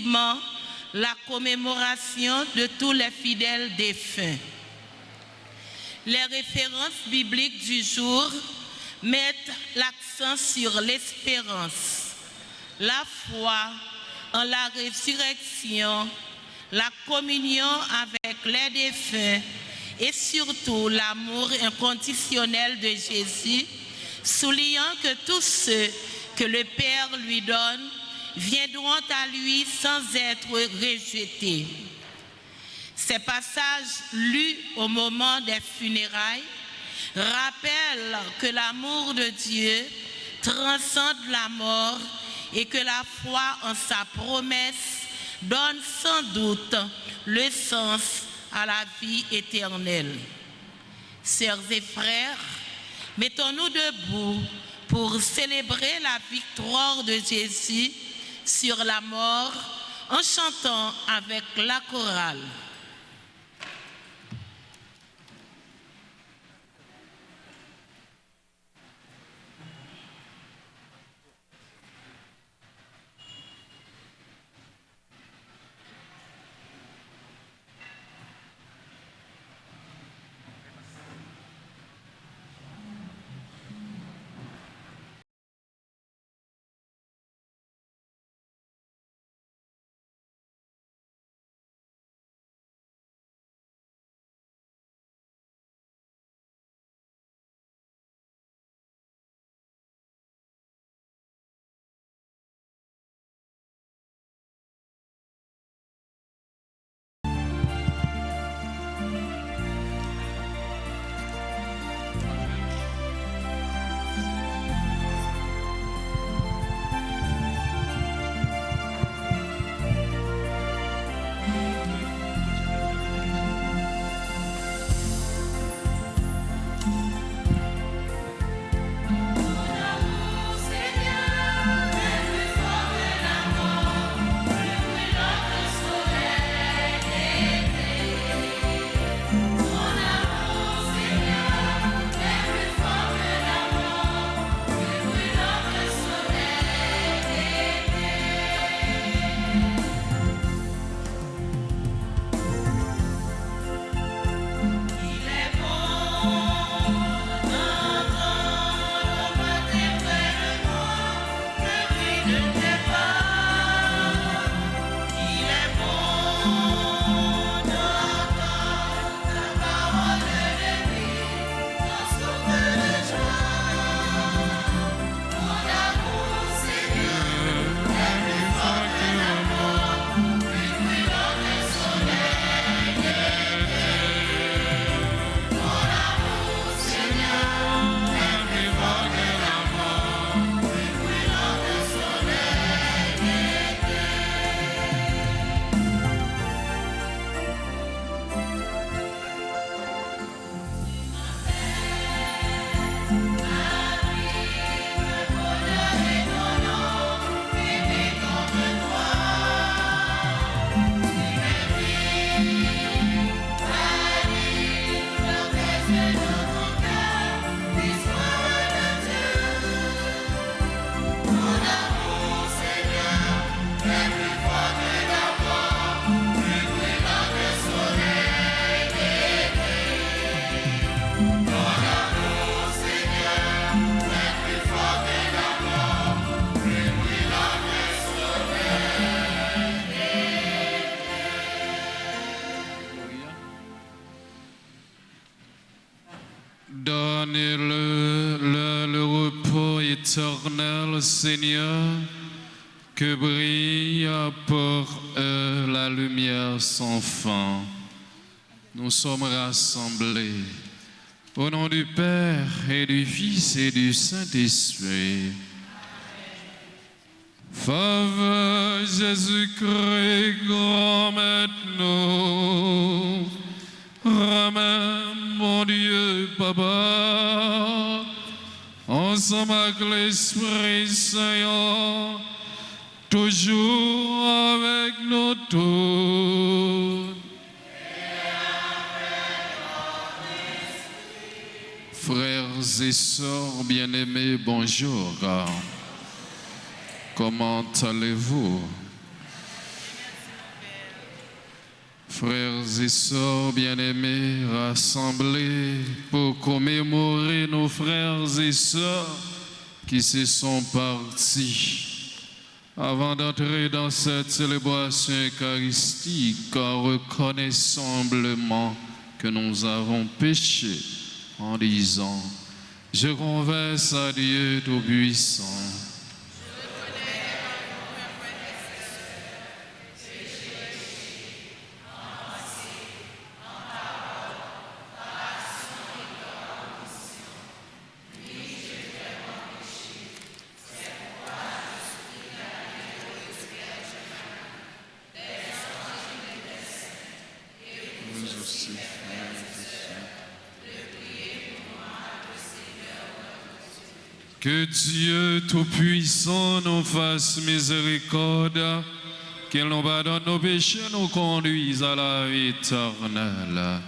successivement la commémoration de tous les fidèles défunts. Les références bibliques du jour mettent l'accent sur l'espérance, la foi en la résurrection, la communion avec les défunts et surtout l'amour inconditionnel de Jésus, soulignant que tous ceux que le Père lui donne viendront à lui sans être rejetés. Ces passages lus au moment des funérailles rappellent que l'amour de Dieu transcende la mort et que la foi en sa promesse donne sans doute le sens à la vie éternelle. Sœurs et frères, mettons-nous debout pour célébrer la victoire de Jésus sur la mort en chantant avec la chorale. Le repos éternel, Seigneur, que brille pour eux la lumière sans fin. Nous sommes rassemblés au nom du Père et du Fils et du Saint-Esprit. Faveur Jésus-Christ, grand Maître, nous ramène, mon Dieu, Papa, ensemble avec l'Esprit Saint, toujours avec nous tous. Frères et sœurs bien-aimés, bonjour. Comment allez-vous? Frères et sœurs bien-aimés, rassemblés pour commémorer nos frères et sœurs qui se sont partis. Avant d'entrer dans cette célébration eucharistique, reconnaissons humblement que nous avons péché en disant: je confesse à Dieu Tout-Puissant. Que Dieu Tout-Puissant nous fasse miséricorde, qu'il nous pardonne nos péchés, nous conduise à la vie éternelle.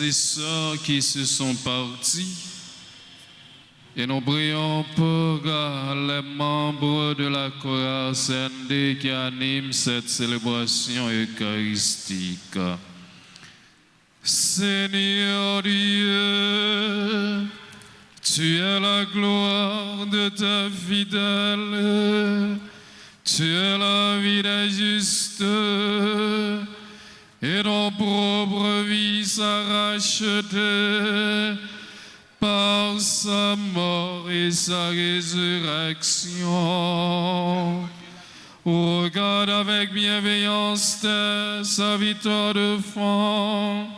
Et sœurs qui se sont partis, et nous prions pour les membres de la chorale CND qui anime cette célébration eucharistique. Seigneur Dieu, tu es la gloire de ta fidèle, tu es la vie des justes, et ton propre vie s'arrachete par sa mort et sa résurrection. Regarde avec bienveillance tes serviteurs de fond,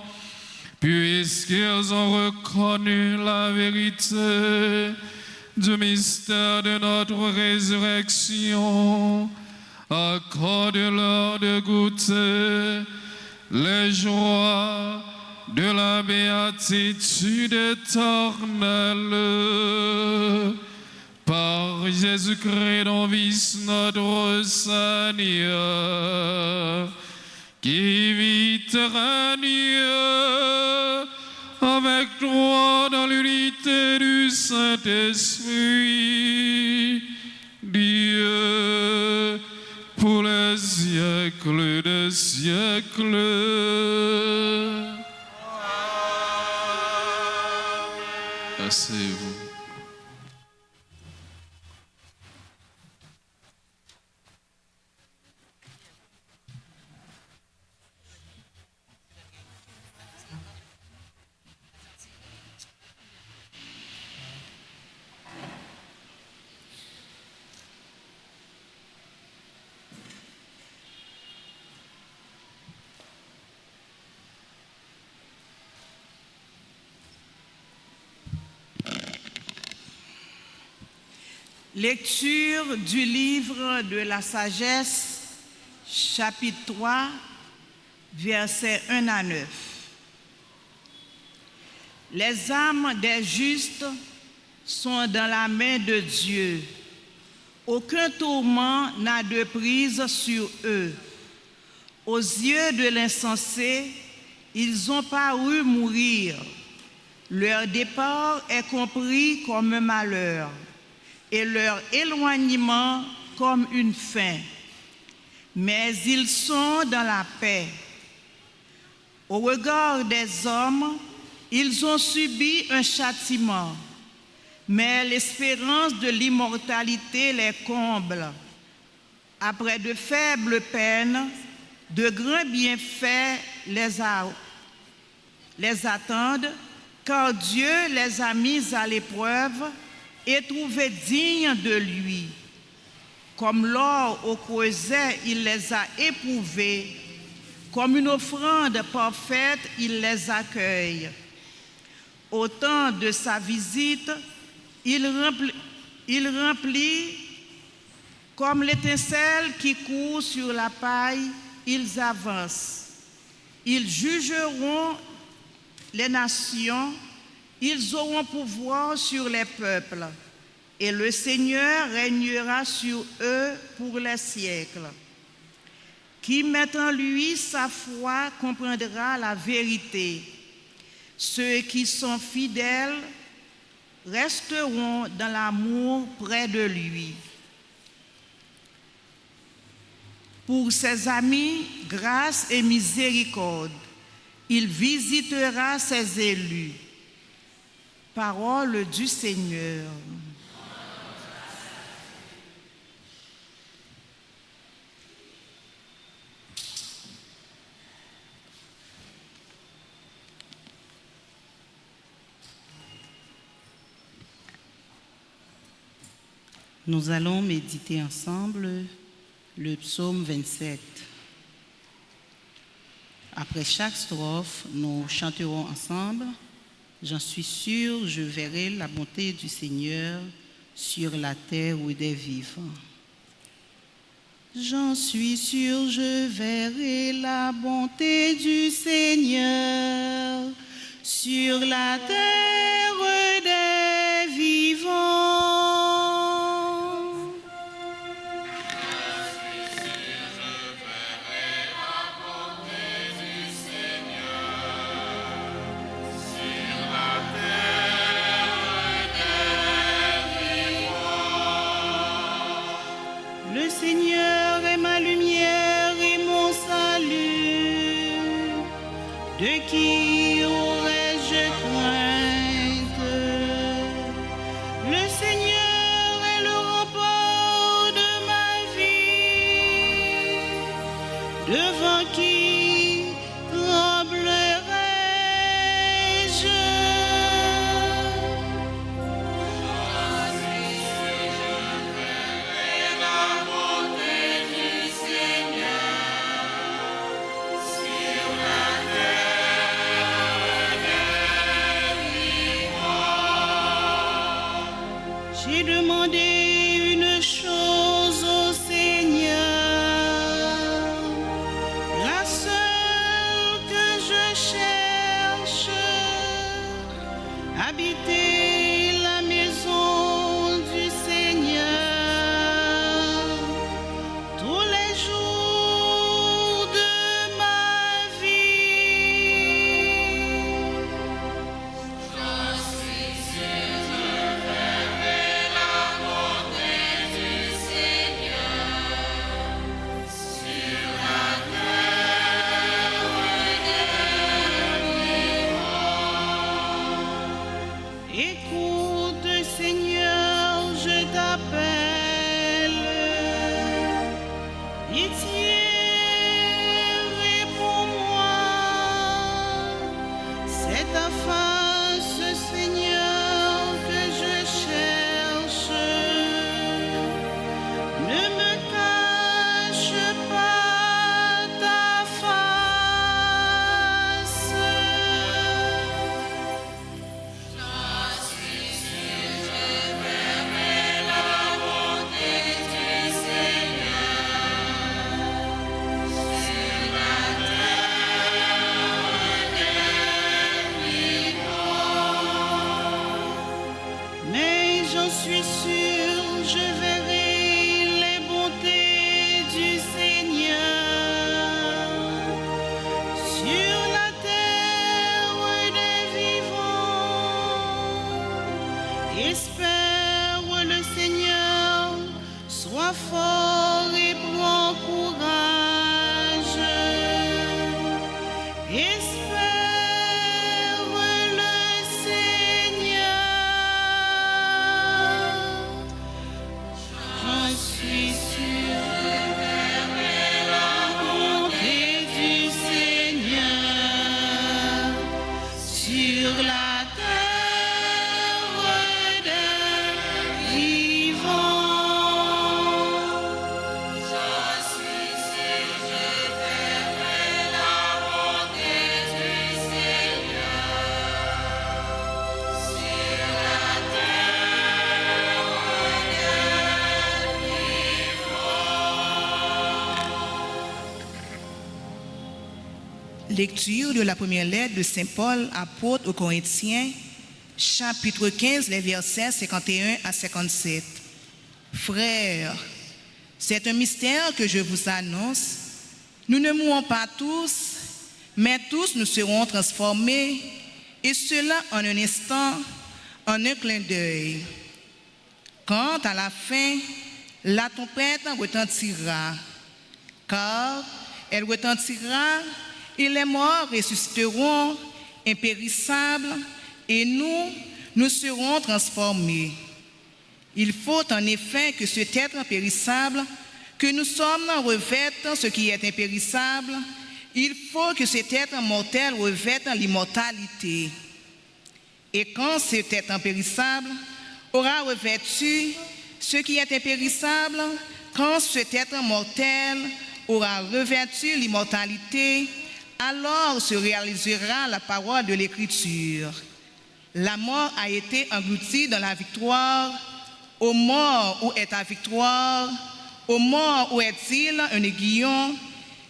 puisqu'ils ont reconnu la vérité du mystère de notre résurrection, accorde-leur de goûter les joies de la béatitude éternelle. Par Jésus-Christ, ton Fils, notre Seigneur, qui vit et règne avec toi dans l'unité du Saint-Esprit, Dieu, pour les siècles des siècles. Asseyez-vous. Lecture du livre de la sagesse, chapitre 3, versets 1 à 9. Les âmes des justes sont dans la main de Dieu. Aucun tourment n'a de prise sur eux. Aux yeux de l'insensé, ils ont paru mourir. Leur départ est compris comme un malheur, et leur éloignement comme une fin. Mais ils sont dans la paix. Au regard des hommes, ils ont subi un châtiment, mais l'espérance de l'immortalité les comble. Après de faibles peines, de grands bienfaits les attendent, car Dieu les a mis à l'épreuve et trouvés dignes de lui. Comme l'or au creuset, il les a éprouvés. Comme une offrande parfaite, il les accueille. Au temps de sa visite, il remplit comme l'étincelle qui court sur la paille, ils avancent. Ils jugeront les nations, ils auront pouvoir sur les peuples, et le Seigneur régnera sur eux pour les siècles. Qui met en lui sa foi comprendra la vérité. Ceux qui sont fidèles resteront dans l'amour près de lui. Pour ses amis, grâce et miséricorde, il visitera ses élus. Parole du Seigneur. Nous allons méditer ensemble le psaume 27. Après chaque strophe, nous chanterons ensemble. J'en suis sûr, je verrai la bonté du Seigneur sur la terre où des vivants. J'en suis sûr, je verrai la bonté du Seigneur sur la terre des vivants. Le Seigneur est ma lumière et mon salut. De qui aurais-je craint? J'ai demandé une chose au Seigneur, la seule que je cherche, habiter la maison du Seigneur tous les jours de ma vie. J'en suis sûr, je verrai la bonté du Seigneur sur la terre des vivants. Écoute, Seigneur, je t'appelle. Pitié, réponds-moi. C'est ta face, Seigneur, que je cherche. Ne me cache pas ta face. J'en suis sûr, je verrai la bonté du Seigneur sur la terre des vivants. Mais j'en suis sûr, je verrai les bontés du Seigneur sur la terre des vivants. Espère le Seigneur, sois fort et prends courage. Espère le Seigneur. J'en suis sûr, je verrai la bonté du Seigneur sur la terre des vivants. J'en suis sûr, je verrai la bonté du Seigneur sur la terre des vivants. Lecture de la première lettre de Saint Paul, apôtre aux Corinthiens, chapitre 15, les versets 51 à 57. Frères, c'est un mystère que je vous annonce. Nous ne mourrons pas tous, mais tous nous serons transformés, et cela en un instant, en un clin d'œil. Quand à la fin, la trompette retentira, car elle retentira, et les morts ressusciteront impérissables, et nous serons transformés. Il faut en effet que cet être impérissable, que nous sommes, revête ce qui est impérissable. Il faut que cet être mortel revête l'immortalité. Et quand cet être impérissable aura revêtu ce qui est impérissable, quand cet être mortel aura revêtu l'immortalité, alors se réalisera la parole de l'Écriture. La mort a été engloutie dans la victoire. Ô mort, où est ta victoire? Ô mort, où est-il un aiguillon?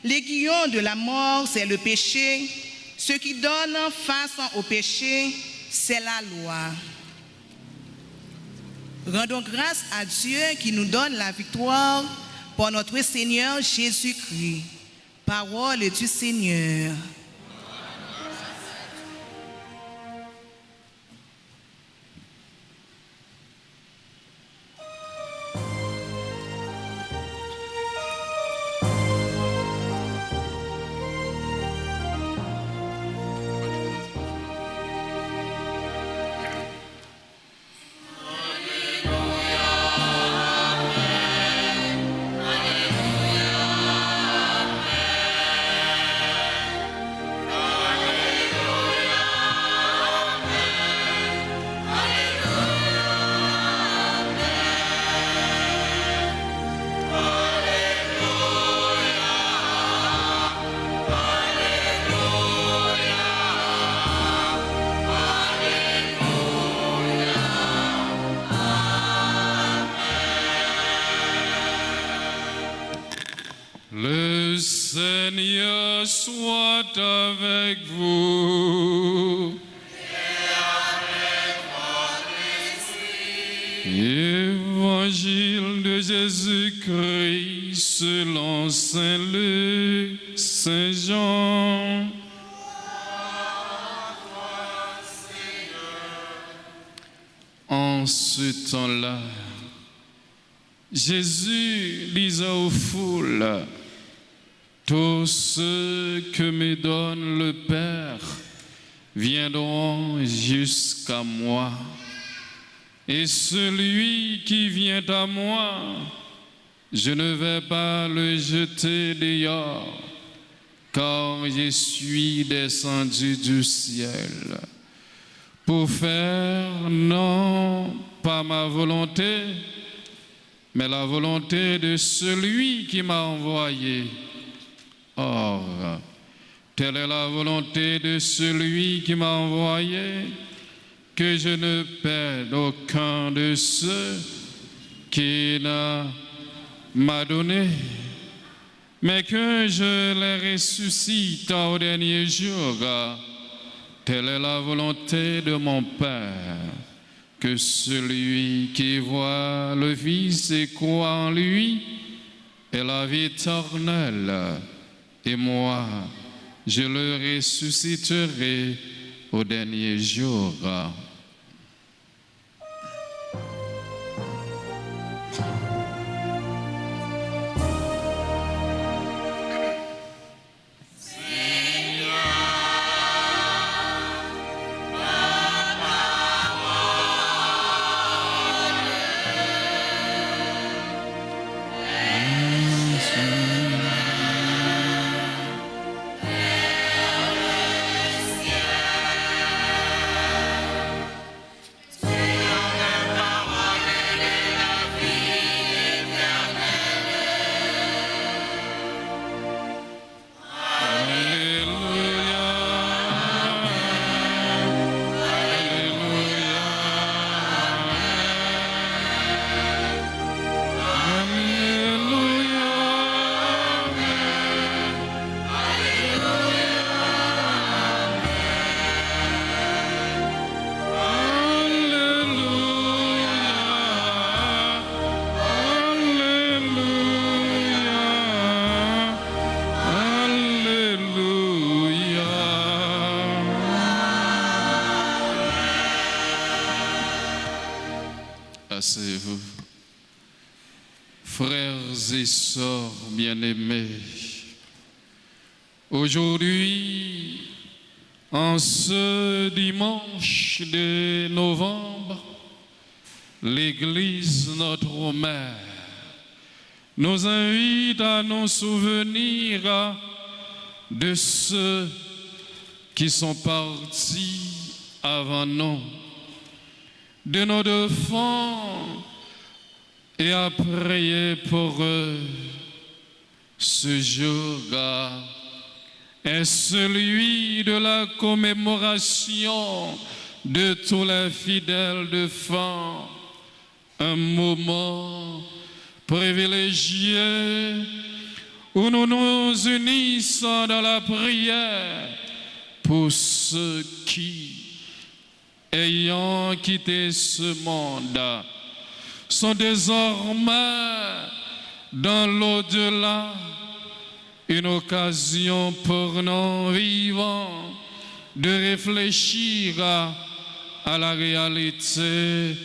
L'aiguillon de la mort, c'est le péché. Ce qui donne face au péché, c'est la loi. Rendons grâce à Dieu qui nous donne la victoire par notre Seigneur Jésus-Christ. Parole du Seigneur. Seigneur soit avec vous. Évangile de Jésus-Christ selon Saint Luc, Saint Jean. En ce temps-là, Jésus disait aux foules, tous ceux que me donne le Père viendront jusqu'à moi. Et celui qui vient à moi, je ne vais pas le jeter dehors, car je suis descendu du ciel pour faire non pas ma volonté, mais la volonté de celui qui m'a envoyé. Or, telle est la volonté de celui qui m'a envoyé, que je ne perde aucun de ceux qu'il m'a donné, mais que je les ressuscite au dernier jour. Telle est la volonté de mon Père, que celui qui voit le Fils et croit en lui ait la vie éternelle, et moi, je le ressusciterai au dernier jour. Asseyez-vous. Frères et sœurs bien-aimés, aujourd'hui, en ce dimanche de novembre, l'Église, notre mère, nous invite à nous souvenir de ceux qui sont partis avant nous, de nos défunts, et à prier pour eux. Ce jour est celui de la commémoration de tous les fidèles défunts, un moment privilégié où nous nous unissons dans la prière pour ceux qui, ayant quitté ce monde, sont désormais dans l'au-delà, une occasion pour nous vivants de réfléchir à la réalité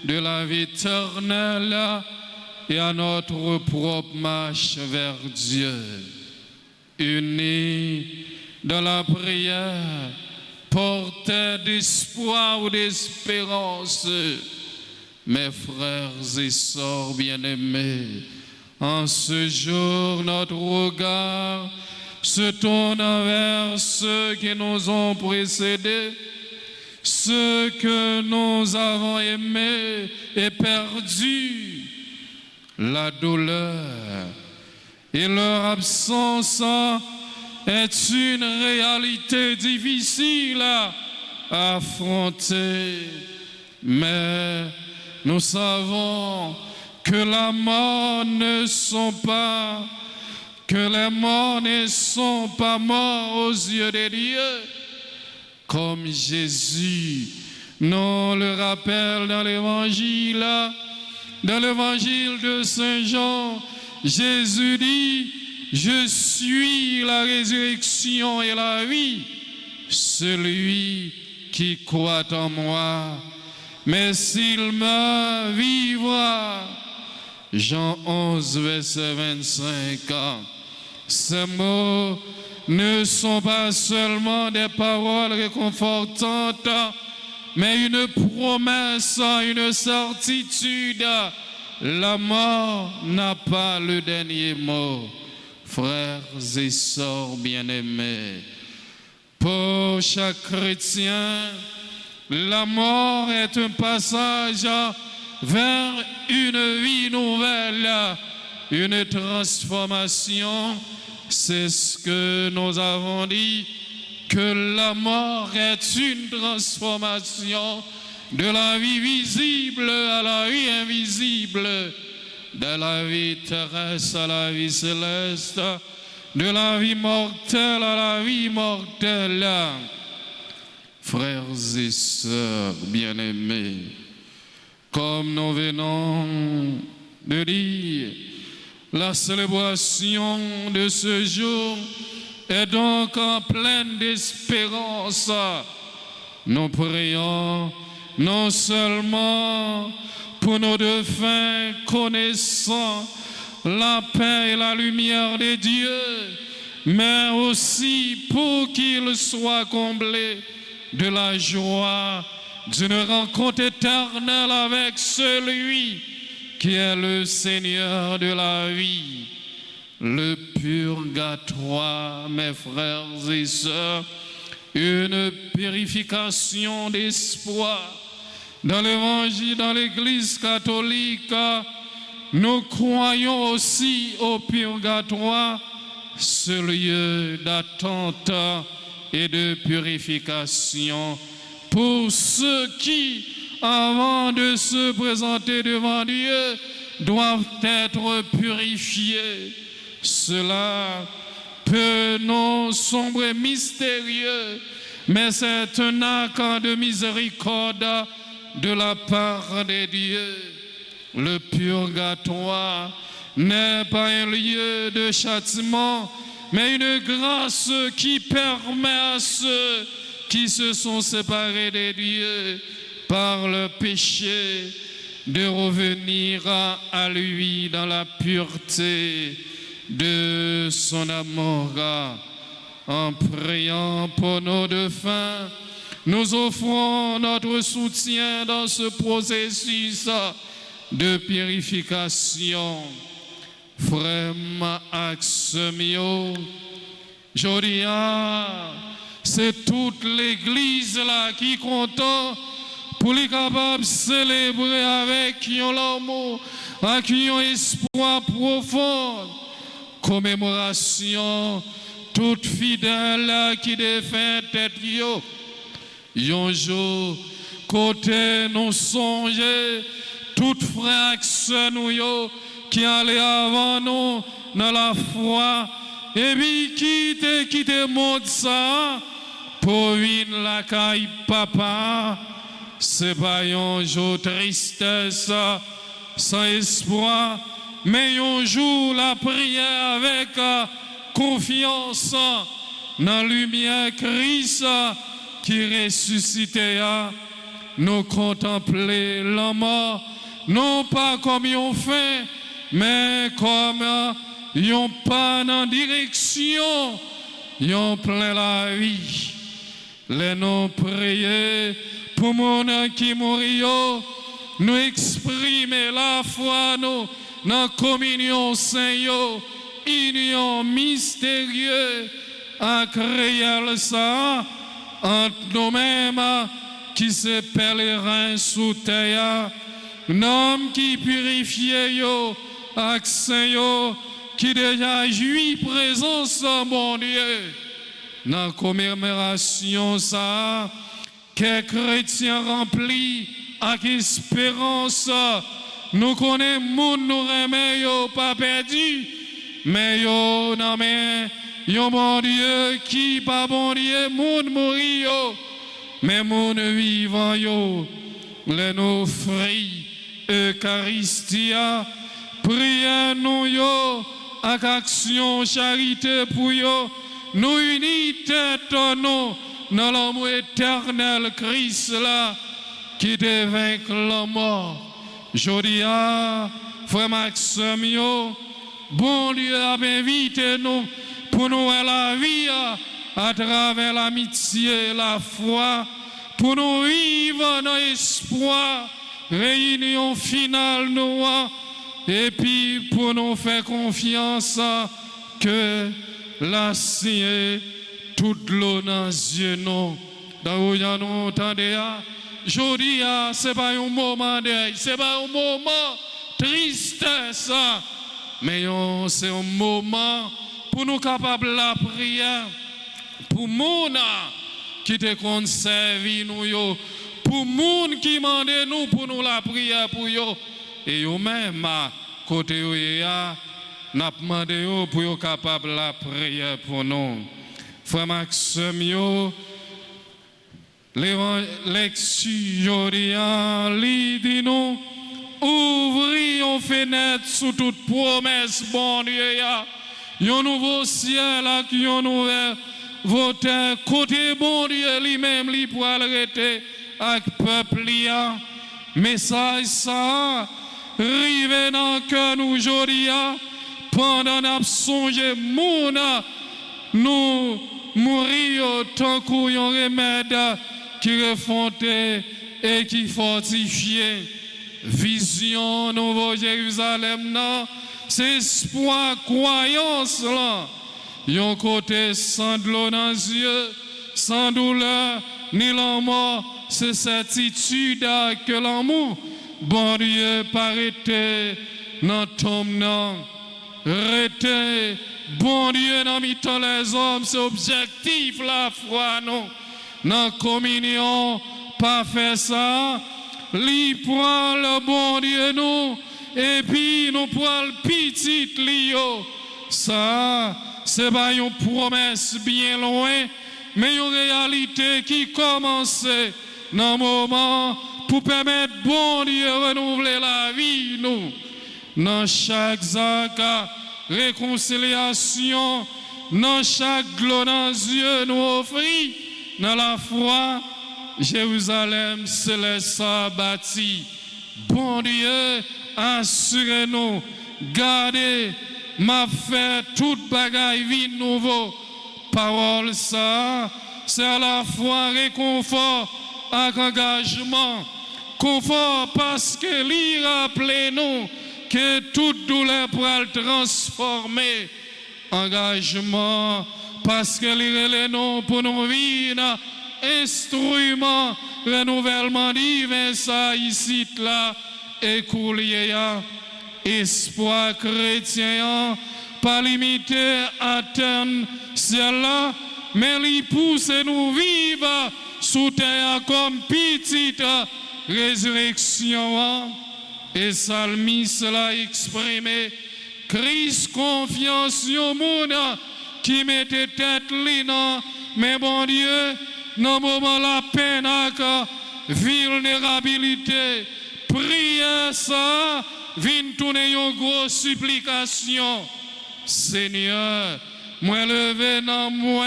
de la vie éternelle et à notre propre marche vers Dieu. Unis dans la prière, porteurs d'espoir ou d'espérance, mes frères et sœurs bien-aimés, en ce jour, notre regard se tourne vers ceux qui nous ont précédés, ceux que nous avons aimés et perdus. La douleur et leur absence est une réalité difficile à affronter, mais nous savons que la mort ne sont pas que les morts ne sont pas morts aux yeux de Dieu, comme Jésus nous le rappelle dans l'évangile de Saint Jean. Jésus dit, je suis la résurrection et la vie. Celui qui croit en moi, mais s'il meurt, vivra. Jean 11, verset 25. Ces mots ne sont pas seulement des paroles réconfortantes, mais une promesse, une certitude. La mort n'a pas le dernier mot. Frères et sœurs bien-aimés, pour chaque chrétien, la mort est un passage vers une vie nouvelle, une transformation. C'est ce que nous avons dit, que la mort est une transformation de la vie visible à la vie invisible, de la vie terrestre à la vie céleste, de la vie mortelle à la vie immortelle. Frères et sœurs bien-aimés, comme nous venons de dire, la célébration de ce jour est donc en pleine d'espérance. Nous prions non seulement pour nos défunts connaissant la paix et la lumière de Dieu, mais aussi pour qu'ils soient comblés de la joie d'une rencontre éternelle avec celui qui est le Seigneur de la vie. Le purgatoire, mes frères et sœurs, une purification d'espoir. Dans l'évangile, dans l'Église catholique, nous croyons aussi au purgatoire, ce lieu d'attente et de purification pour ceux qui, avant de se présenter devant Dieu, doivent être purifiés. Cela peut nous sembler mystérieux, mais c'est un acte de miséricorde de la part de Dieu. Le purgatoire n'est pas un lieu de châtiment, mais une grâce qui permet à ceux qui se sont séparés de Dieu par le péché de revenir à lui dans la pureté de son amour. En priant pour nos défunts, nous offrons notre soutien dans ce processus de purification. Frère Maximio, je dis, c'est toute l'Église là qui compte pour les capables de célébrer avec l'amour, avec un espoir profond. Commémoration, toute fidèle qui défend tête yo. Un jour, côté nous songer, toute frère nous qui allait avant nous dans la foi, et puis qui te montre ça pour une la caille papa. C'est pas un jour tristesse, sans espoir, mais un jour la prière avec confiance dans la lumière Christ qui ressuscitait. Nous contempler la mort, non pas comme ils fait, mais comme ils pas dans direction, ils plein la vie. Les non priés pour mon qui mourit, nous exprimer la foi nous dans la communion Saint, union mystérieuse à créer ça entre nous-mêmes qui se pèlerin sous terre, nom qui purifie avec Saint qui déjà jouit présence mon Dieu. Dans la commémoration ça, que chrétiens remplis avec espérance, nous connaissons monde nous remet pas perdu, mais yo nan men yon bon Dieu qui pas bon Dieu moun mouri yo mais moun vivant yo les nous frères Eucharistia prière nous yo avec action charité pour yo nous unis tête nous dans l'amour éternel Christ là qui te vaincre la mort. Jodia frère Maxime yo bon Dieu a invité nous pour nous la vie à travers l'amitié, la foi, pour nous vivre dans l'espoir, réunion finale nous, et puis pour nous faire confiance que la signe toute l'eau dans les yeux nous. Dans où nous entendez, je dis, ce n'est pas un moment deuil, ce n'est pas un moment tristesse, mais c'est un moment pour nous capables de la prière, pour moun qui te conserve nous yo, pour moun qui mande nous pour nous la prière pour yo, et yo même côté yo n'a demandé yo pour yo capable de la prière pour nous. Frère Maxime yo, lecture li dit nous, ouvrir une fenêtre sous toute promesse, bon Dieu ya. Yon nouveau ciel qui yon ouvert votre côté bon Dieu lui-même lui pour arrêter avec peuple ya message ça rive dans cœur nous aujourd'hui pendant n'a songé moun nous mourir tant qu'on yon remède qui refonte et qui fortifie vision nouveau Jérusalem non c'est espoir, croyance là. Yon côté sans de l'eau dans les yeux, sans douleur, ni la mort, c'est certitude que l'amour, bon Dieu, parité dans ton nom. Rete, bon Dieu, dans mi-temps les hommes, c'est objectif la foi, non. Dans communion, pas faire ça, li prend le bon Dieu, nous. Et puis nous prenons le petit lio. Ça, c'est pas une promesse bien loin, mais une réalité qui commence dans le moment pour permettre bon Dieu de renouveler la vie. Nous, dans chaque acte, réconciliation, dans chaque gloire dans Dieu nous offre, dans la foi, Jérusalem céleste bâti. Bon Dieu, assurez-nous, gardez, m'a fait toute bagaille vie nouveau. Parole ça, c'est à la fois réconfort avec engagement. Confort parce que l'y rappelle nous que toute douleur pourra le transformer. Engagement parce que l'y nous pour nous vivre instrument renouvellement divin ça ici là. Écoulier, espoir chrétien, pas limité à atteindre celle-là, mais il pousse nous vivre sous terre comme petite résurrection. Et Salmis l'a exprimé, Christ confiance au monde qui mettait tête ligne, mais bon Dieu, dans le moment la peine, vulnérabilité, prière ça, vient tourner une grosse supplication. Seigneur, moi levé dans mon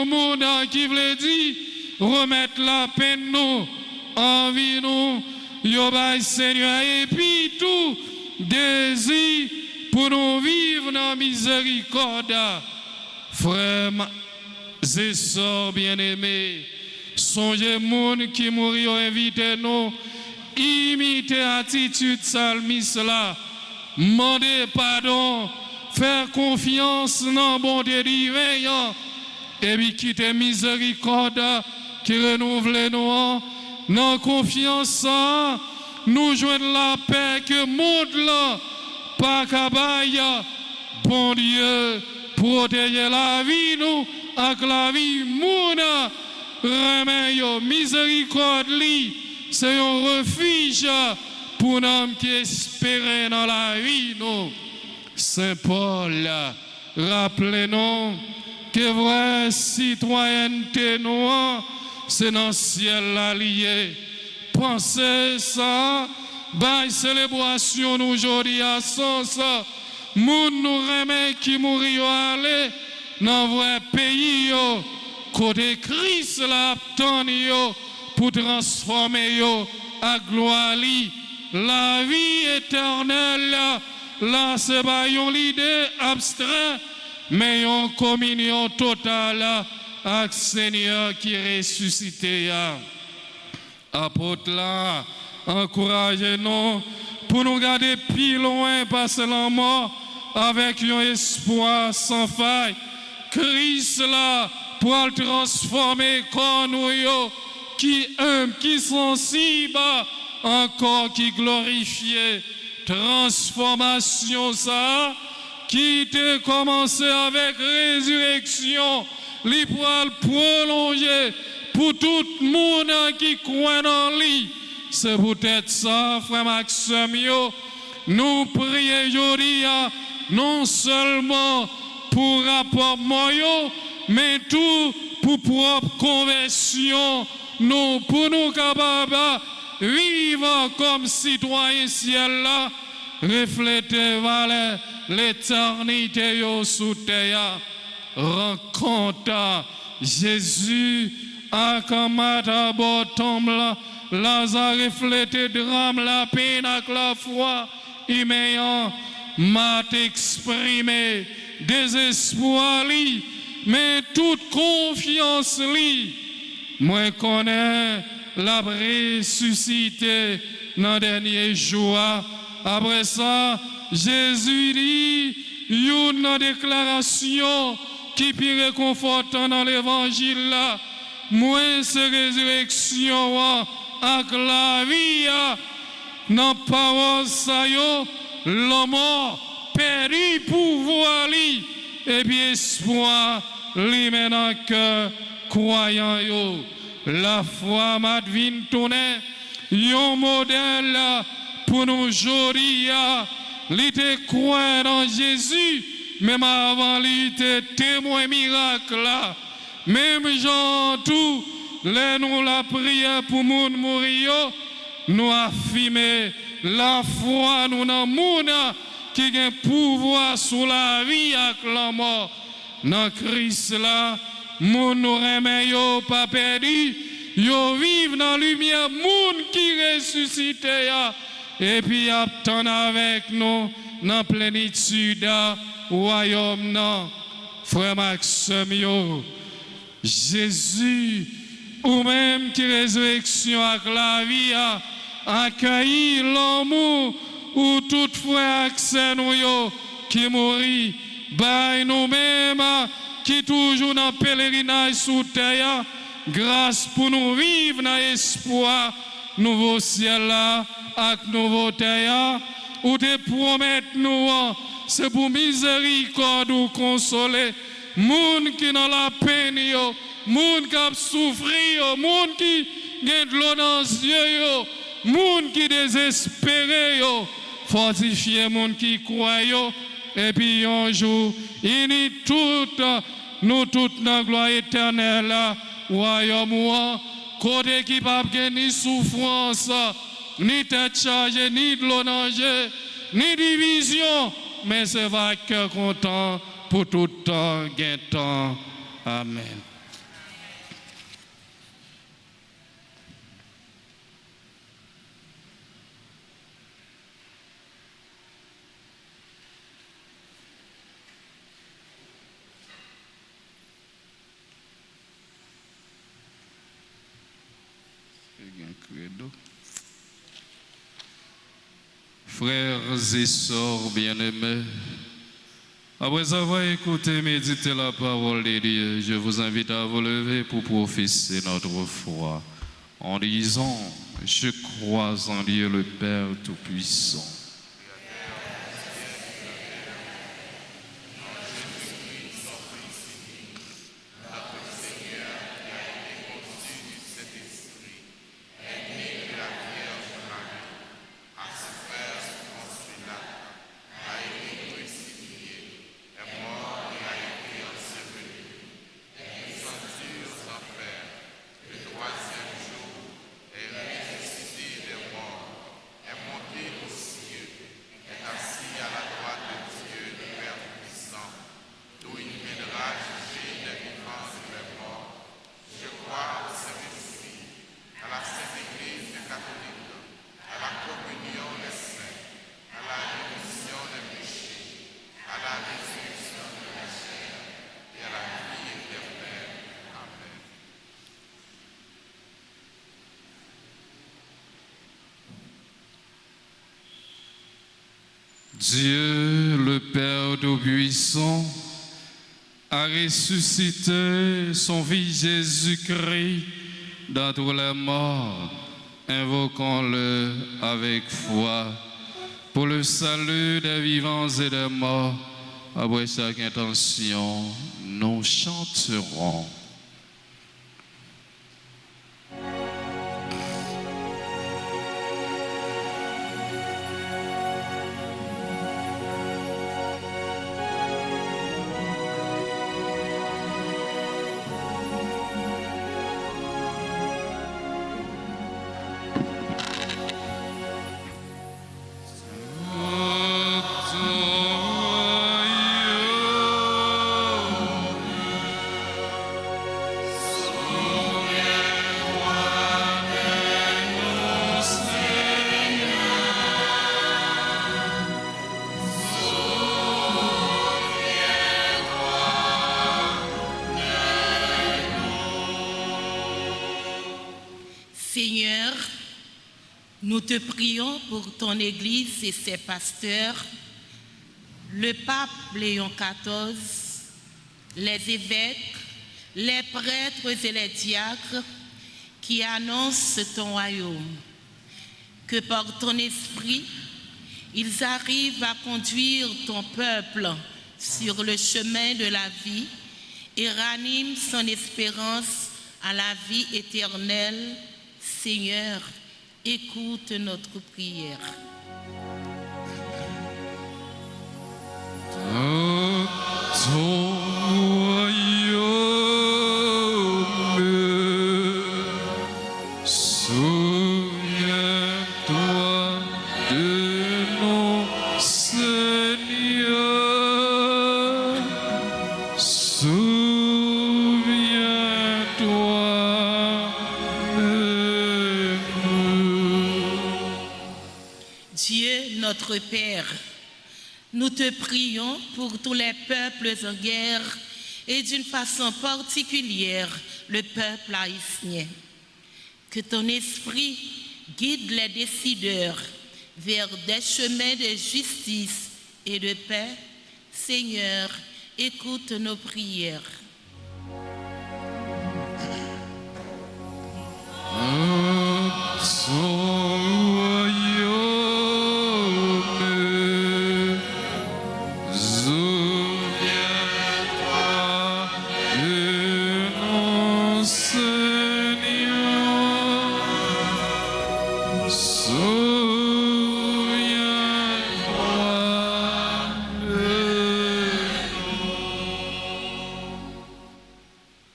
monde qui veut dire, remettre la peine nous, envie nous, yobaï Seigneur, et puis tout désir pour nous vivre dans la miséricorde. Frères et sœurs bien-aimés, songez moun qui mourit invité nous, imiter attitude salmiste là, demander pardon, faire confiance dans bon Dieu divin, et puis quitter miséricorde qui renouvelle nous, dans confiance, nous joignons la paix que monde là, pas cabaye, bon Dieu, protéger la vie nous, avec la vie mouna, remet miséricorde li, c'est un refuge pour nous qui espérons dans la vie nous. Saint Paul, rappelez-nous que vraie citoyenneté nous, c'est dans le ciel allié. Pensez ça, bail célébration nous aujourd'hui à sens, moun nous remet qui mourir aller dans vrai pays yo, côté Christ la yo pour transformer yo à gloire li, la vie éternelle. Là, c'est pas une idée abstraite, mais une communion totale avec le Seigneur qui est ressuscité. Apôtre là, encouragez-nous pour nous garder plus loin, passer la mort avec un espoir sans faille. Christ là, pour le transformer comme nous, qui aiment, qui sensibles, encore qui glorifié. Transformation ça qui était commencé avec résurrection, li pour prolonger pour tout le monde qui croit dans lui. C'est peut-être ça, frère Maxime, nous prions aujourd'hui non seulement pour rapport moyen, mais tout pour propre conversion, nous pour nous capables vivre comme citoyens ciel là, refléter l'éternité sous terre. Rencontre Jésus à Kamata Botomla, Lazare reflété drame la peine avec la foi, immédiat m'a exprimé désespoir li, mais toute confiance li, moi connais la ressuscité dans le dernier jour. Après ça, Jésus dit une déclaration qui est réconfortante dans l'évangile. Moi, c'est résurrection avec la vie. Dans la parole, l'homme perdu pouvoir li, et puis espoir li maintenant que croyant yo. La foi m'a devine tourner, un modèle pour nous aujourd'hui. Il était croyant dans Jésus, même avant il était témoin miracle. Même Jean tout, les nous la prière pour moun mourir, nous affirmer la foi nous dans monde qui a pouvoir sur la vie avec la mort. Dans Christ là, moun nous remet yo pas perdu, yo vive dans la lumière, moun qui ressuscité et puis attend avec nous dans plénitude royaume non. Frère Maxime yo, Jésus ou même qui résurrection avec la vie accueilli l'amour ou tout frère accès nous yo qui mourit by nous-mêmes qui toujours dans pèlerinage sous terre, grâce pour nous vivre dans l'espoir, nouveau ciel là, avec nouveau terre, ou te promettre nous, c'est pour miséricorde ou consoler, moun qui dans la peine, moun qui a souffert, moun qui a de l'eau dans les yeux, moun qui désespéré, fortifier moun qui croit, et puis un jour, il est tout, nous toutes dans la gloire éternelle, royaume, côté qui n'a pas ni souffrance, ni tête chargée, ni de l'eau danger, ni division, mais c'est vrai que content pour tout temps, gain temps. Amen. Frères et sœurs bien-aimés, après avoir écouté et médité la parole de Dieu, je vous invite à vous lever pour professer notre foi en disant: je crois en Dieu le Père Tout-Puissant. Dieu, le Père Tout-Puissant, a ressuscité son Fils Jésus-Christ d'entre les morts. Invoquons-le avec foi pour le salut des vivants et des morts. Après chaque intention, nous chanterons. Seigneur, nous te prions pour ton Église et ses pasteurs, le pape Léon XIV, les évêques, les prêtres et les diacres qui annoncent ton royaume. Que par ton esprit, ils arrivent à conduire ton peuple sur le chemin de la vie et raniment son espérance à la vie éternelle. Seigneur, écoute notre prière. Ton royaume, souviens-toi de nos Seigneurs, souviens-toi de nous. Dieu, notre Père, nous te prions pour tous les peuples en guerre et d'une façon particulière le peuple haïtien. Que ton esprit guide les décideurs vers des chemins de justice et de paix. Seigneur, écoute nos prières.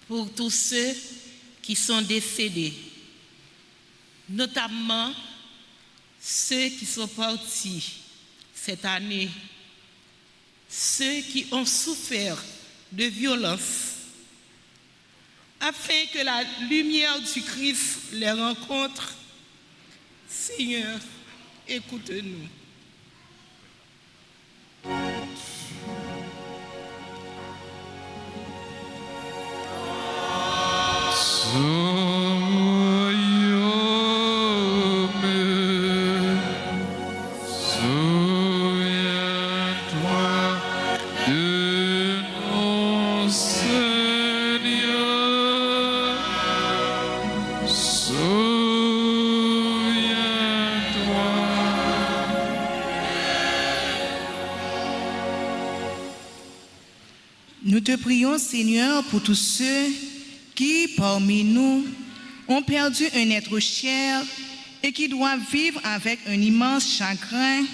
Pour tous ceux qui sont décédés, notamment ceux qui sont partis cette année, ceux qui ont souffert de violence, afin que la lumière du Christ les rencontre. Seigneur, écoute-nous. Nous te prions, Seigneur, pour tous ceux qui, parmi nous, ont perdu un être cher et qui doivent vivre avec un immense chagrin.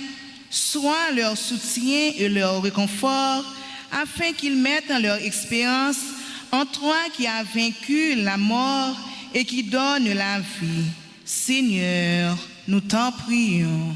Sois leur soutien et leur réconfort, afin qu'ils mettent leur expérience en toi qui as vaincu la mort et qui donne la vie. Seigneur, nous t'en prions.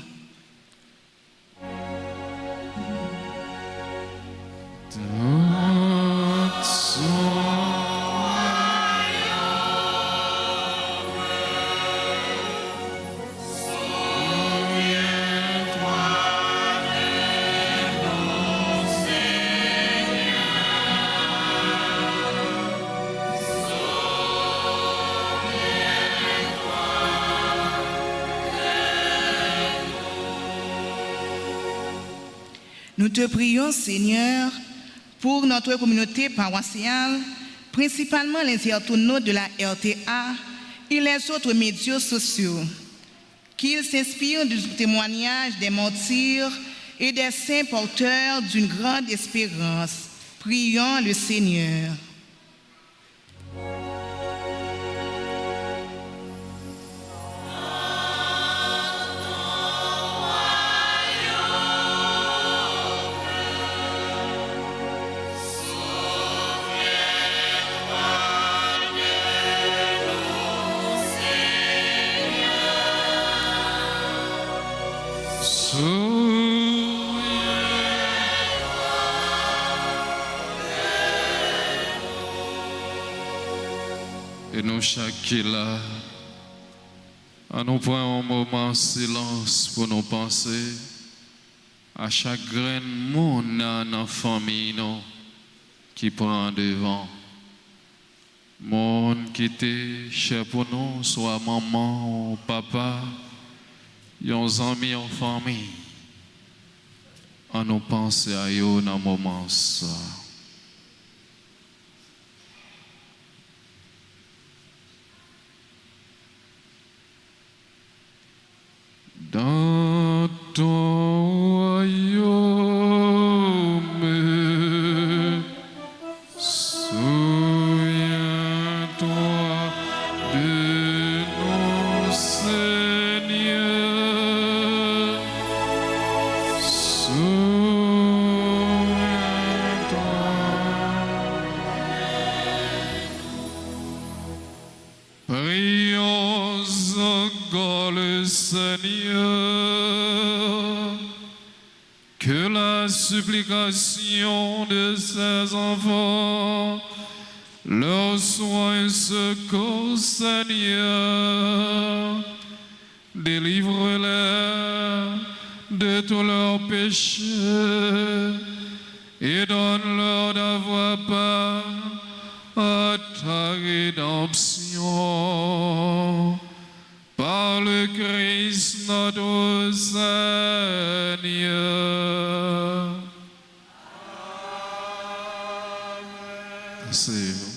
Nous te prions, Seigneur, pour notre communauté paroissiale, principalement les internautes de la RTA et les autres médias sociaux, qu'ils s'inspirent du témoignage des martyrs et des saints porteurs d'une grande espérance. Prions le Seigneur. Et nous, chaque qui est là, nous prenons un moment de silence pour nous penser à chaque grain de monde dans la famille nous, qui prend devant. Monde qui était cher pour nous, soit maman ou papa, yon amis en famille. Nous penser à eux dans le moment ça. Dans ton royaume, souviens-toi de nos Seigneur. Souviens-toi. Prions encore le Seigneur, que la supplication de ses enfants leur soit un secours, Seigneur. Délivre-les de tous leurs péchés et donne-leur d'avoir part à ta rédemption. Par le Christ notre Seigneur. Asseyez-vous.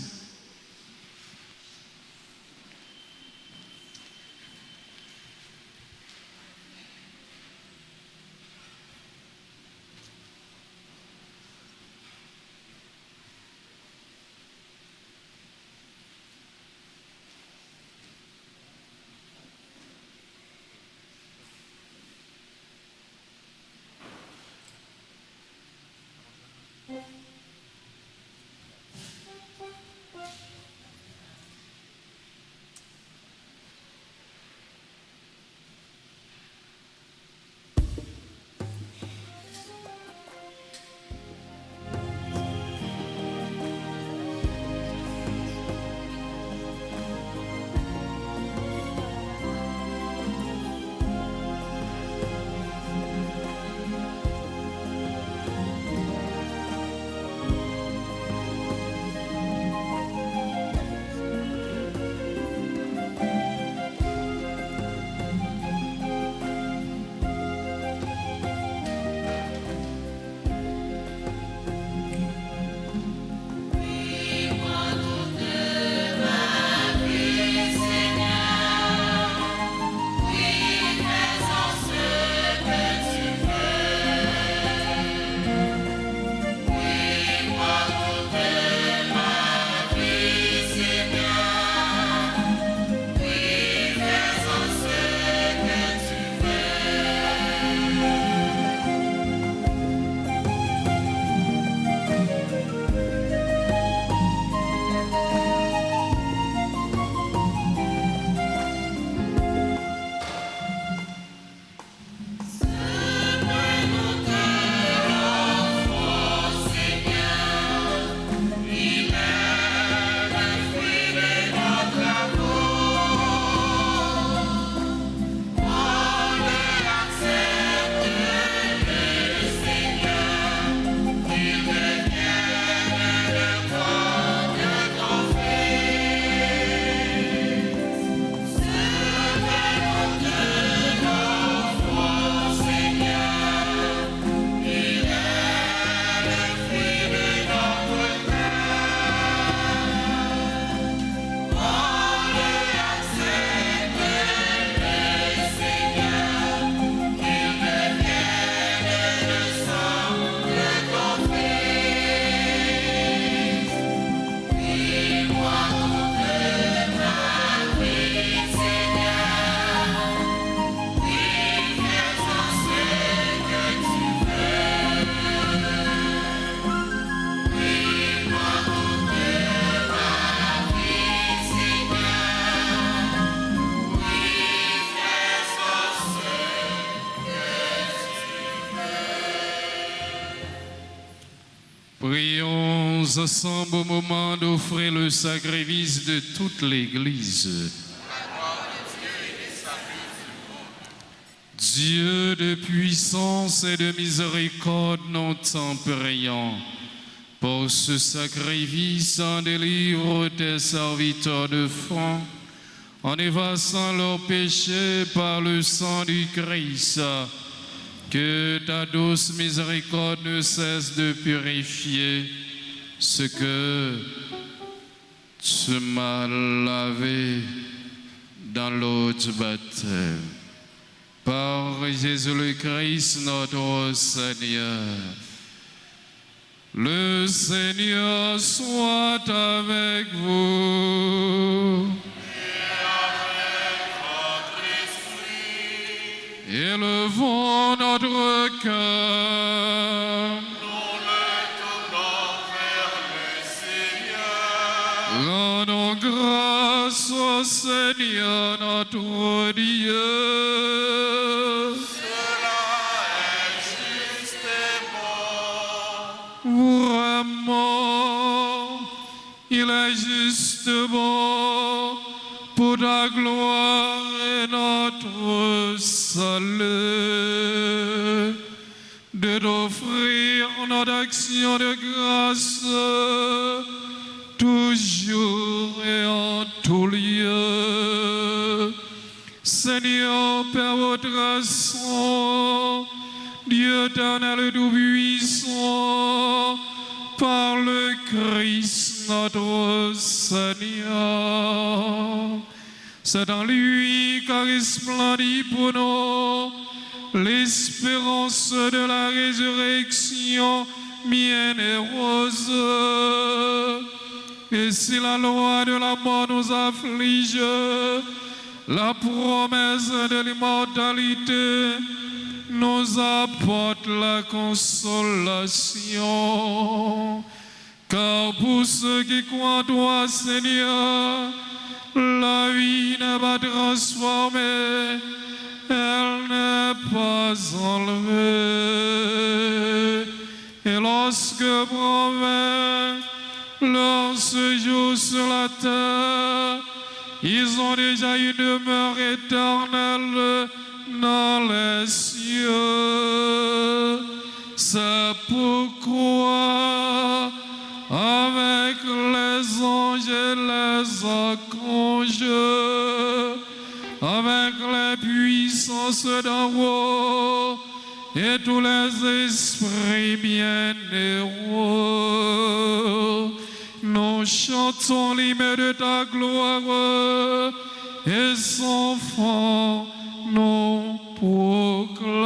Prions ensemble au moment d'offrir le sacrifice de toute l'Église. Dieu de puissance et de miséricorde, nous t'en prions. Pour ce sacrifice, en délivre tes serviteurs de franc, en effaçant leurs péchés par le sang du Christ, que ta douce miséricorde ne cesse de purifier ce que tu m'as lavé dans l'eau du baptême. Par Jésus le Christ, notre Seigneur. Le Seigneur soit avec vous. Élevons notre cœur. Nous le tournons vers le Seigneur. Rendons grâce au Seigneur notre Dieu. Cela est juste et bon. Vraiment, il est juste bon pour ta gloire et notre salut, de t'offrir notre action de grâce toujours et en tout lieu. Seigneur, Père votre sang, Dieu éternel et tout-puissant, par le Christ notre Seigneur. C'est en lui qu'a resplendit pour nous l'espérance de la résurrection bienheureuse. Et si la loi de la mort nous afflige, la promesse de l'immortalité nous apporte la consolation. Car pour ceux qui croient en toi, Seigneur, la vie n'est pas transformée, elle n'est pas enlevée. Et lorsque promet leur séjour sur la terre, ils ont déjà une demeure éternelle dans les cieux. C'est pourquoi, avec les anges et les archanges, avec les puissances d'en haut et tous les esprits bienheureux, nous chantons l'hymne de ta gloire et sans fin nous proclamons.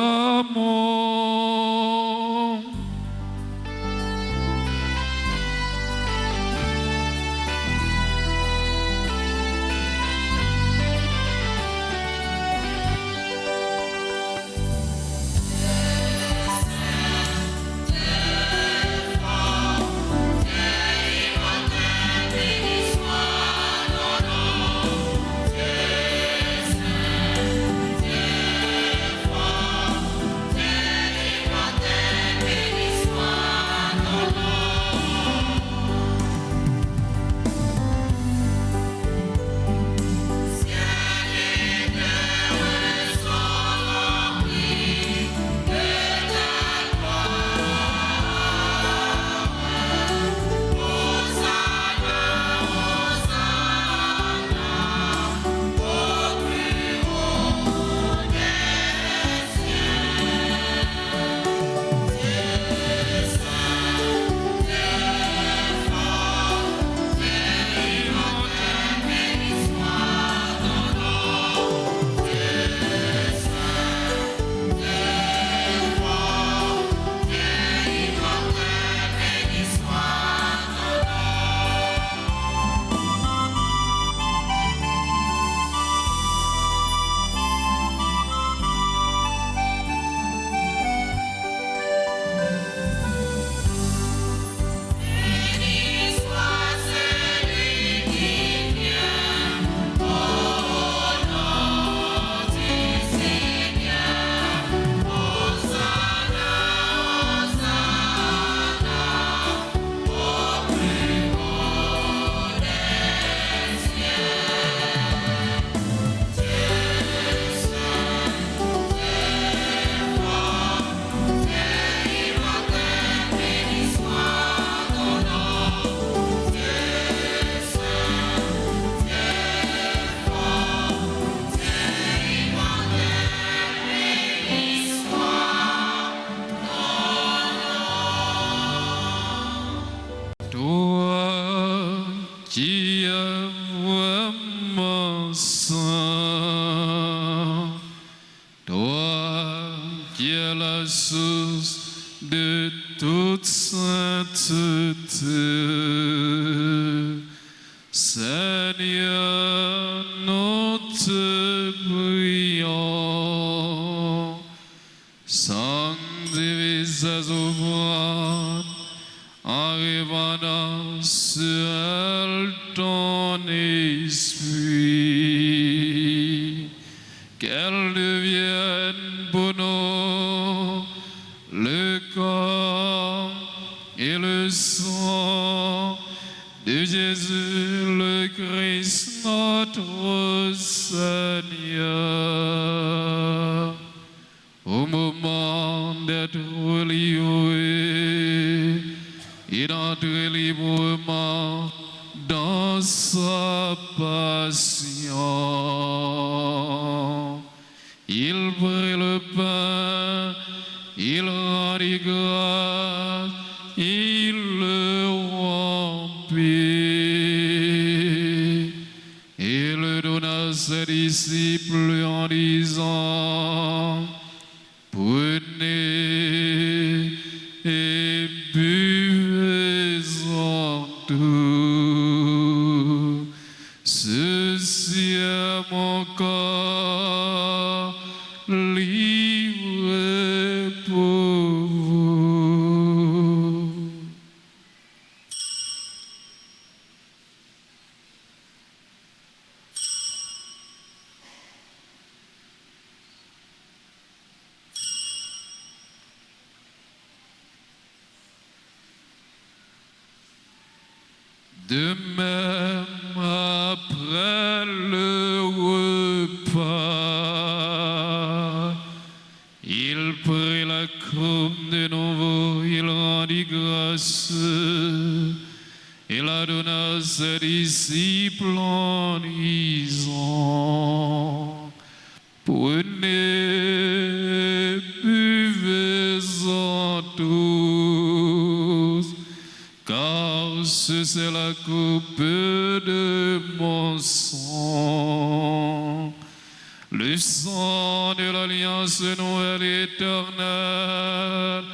qui est la source de toute sainteté. Seigneur, nous te prions, sanctifie ces offrandes en répandant sur elles ton esprit, qu'elles deviennent pour nous le corps et le sang de Jésus le Christ notre Seigneur. Au moment d'être livré et d'entrer librement dans sa passion, il prit le pain, il rendit grâce, il le rompit et le donna à ses disciples en disant: prenez et buvez-en tous. Ceci est mon corps livré pour vous. De même, après le repas, il prit la coupe de nouveau, il rendit grâce et la donna à ses disciples en disant: prenez, buvez-en tous, car ceci est la coupe de mon sang, le sang de l'alliance nouvelle et éternelle,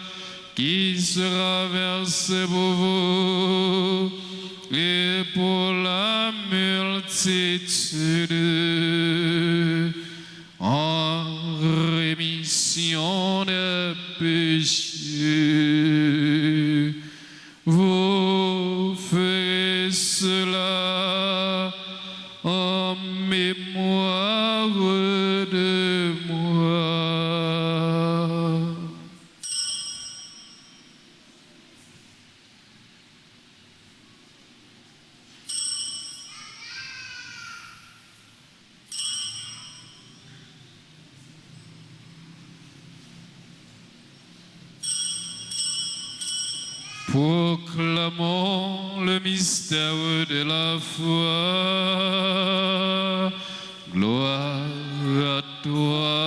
qui sera versé pour vous et pour la multitude en rémission des péchés. Vous ferez cela en mémoire de moi. Proclamons le mystère de la foi. Gloire à toi.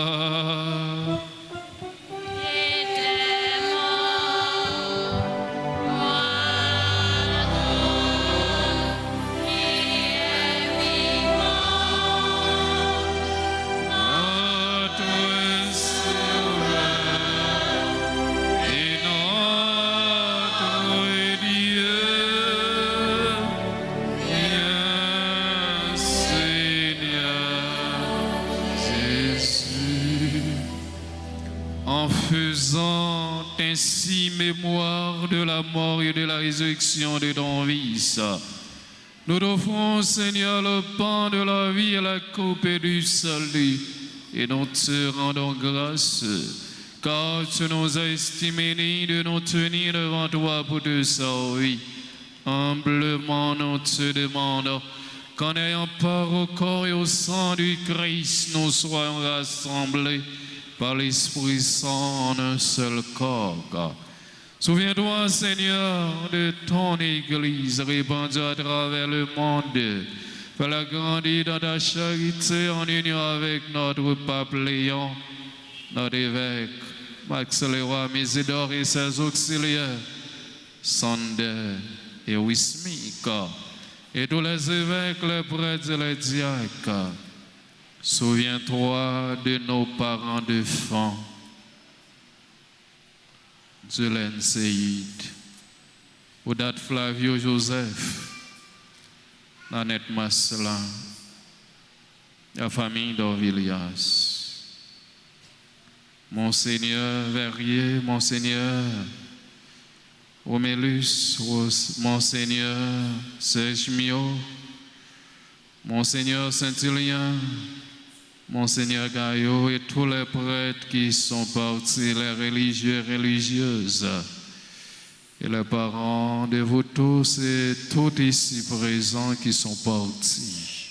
Faisant ainsi mémoire de la mort et de la résurrection de ton Fils, nous t'offrons, Seigneur, le pain de la vie et la coupe du salut, et nous te rendons grâce, car tu nous as estimés dignes de nous tenir devant toi pour te servir. Humblement nous te demandons qu'en ayant part au corps et au sang du Christ, nous soyons rassemblés par l'Esprit Saint en un seul corps. Souviens-toi, Seigneur, de ton Église répandue à travers le monde. Fais-la grandir dans ta charité en union avec notre pape Léon, notre évêque, Max Leroy Mésidor et ses auxiliaires, Sander et Wismik, et tous les évêques, les prêtres et les diacres. Souviens-toi de nos parents d'enfants, Julien Seyd, Oudat Flavio Joseph, Nanette Masselan, la famille d'Orvilias, Monseigneur Verrier, Monseigneur Romélus, Monseigneur Serge Mio, Monseigneur Saint-Hilien, Monseigneur Gaillot et tous les prêtres qui sont partis, les religieux et religieuses, et les parents de vous tous et tous ici présents qui sont partis,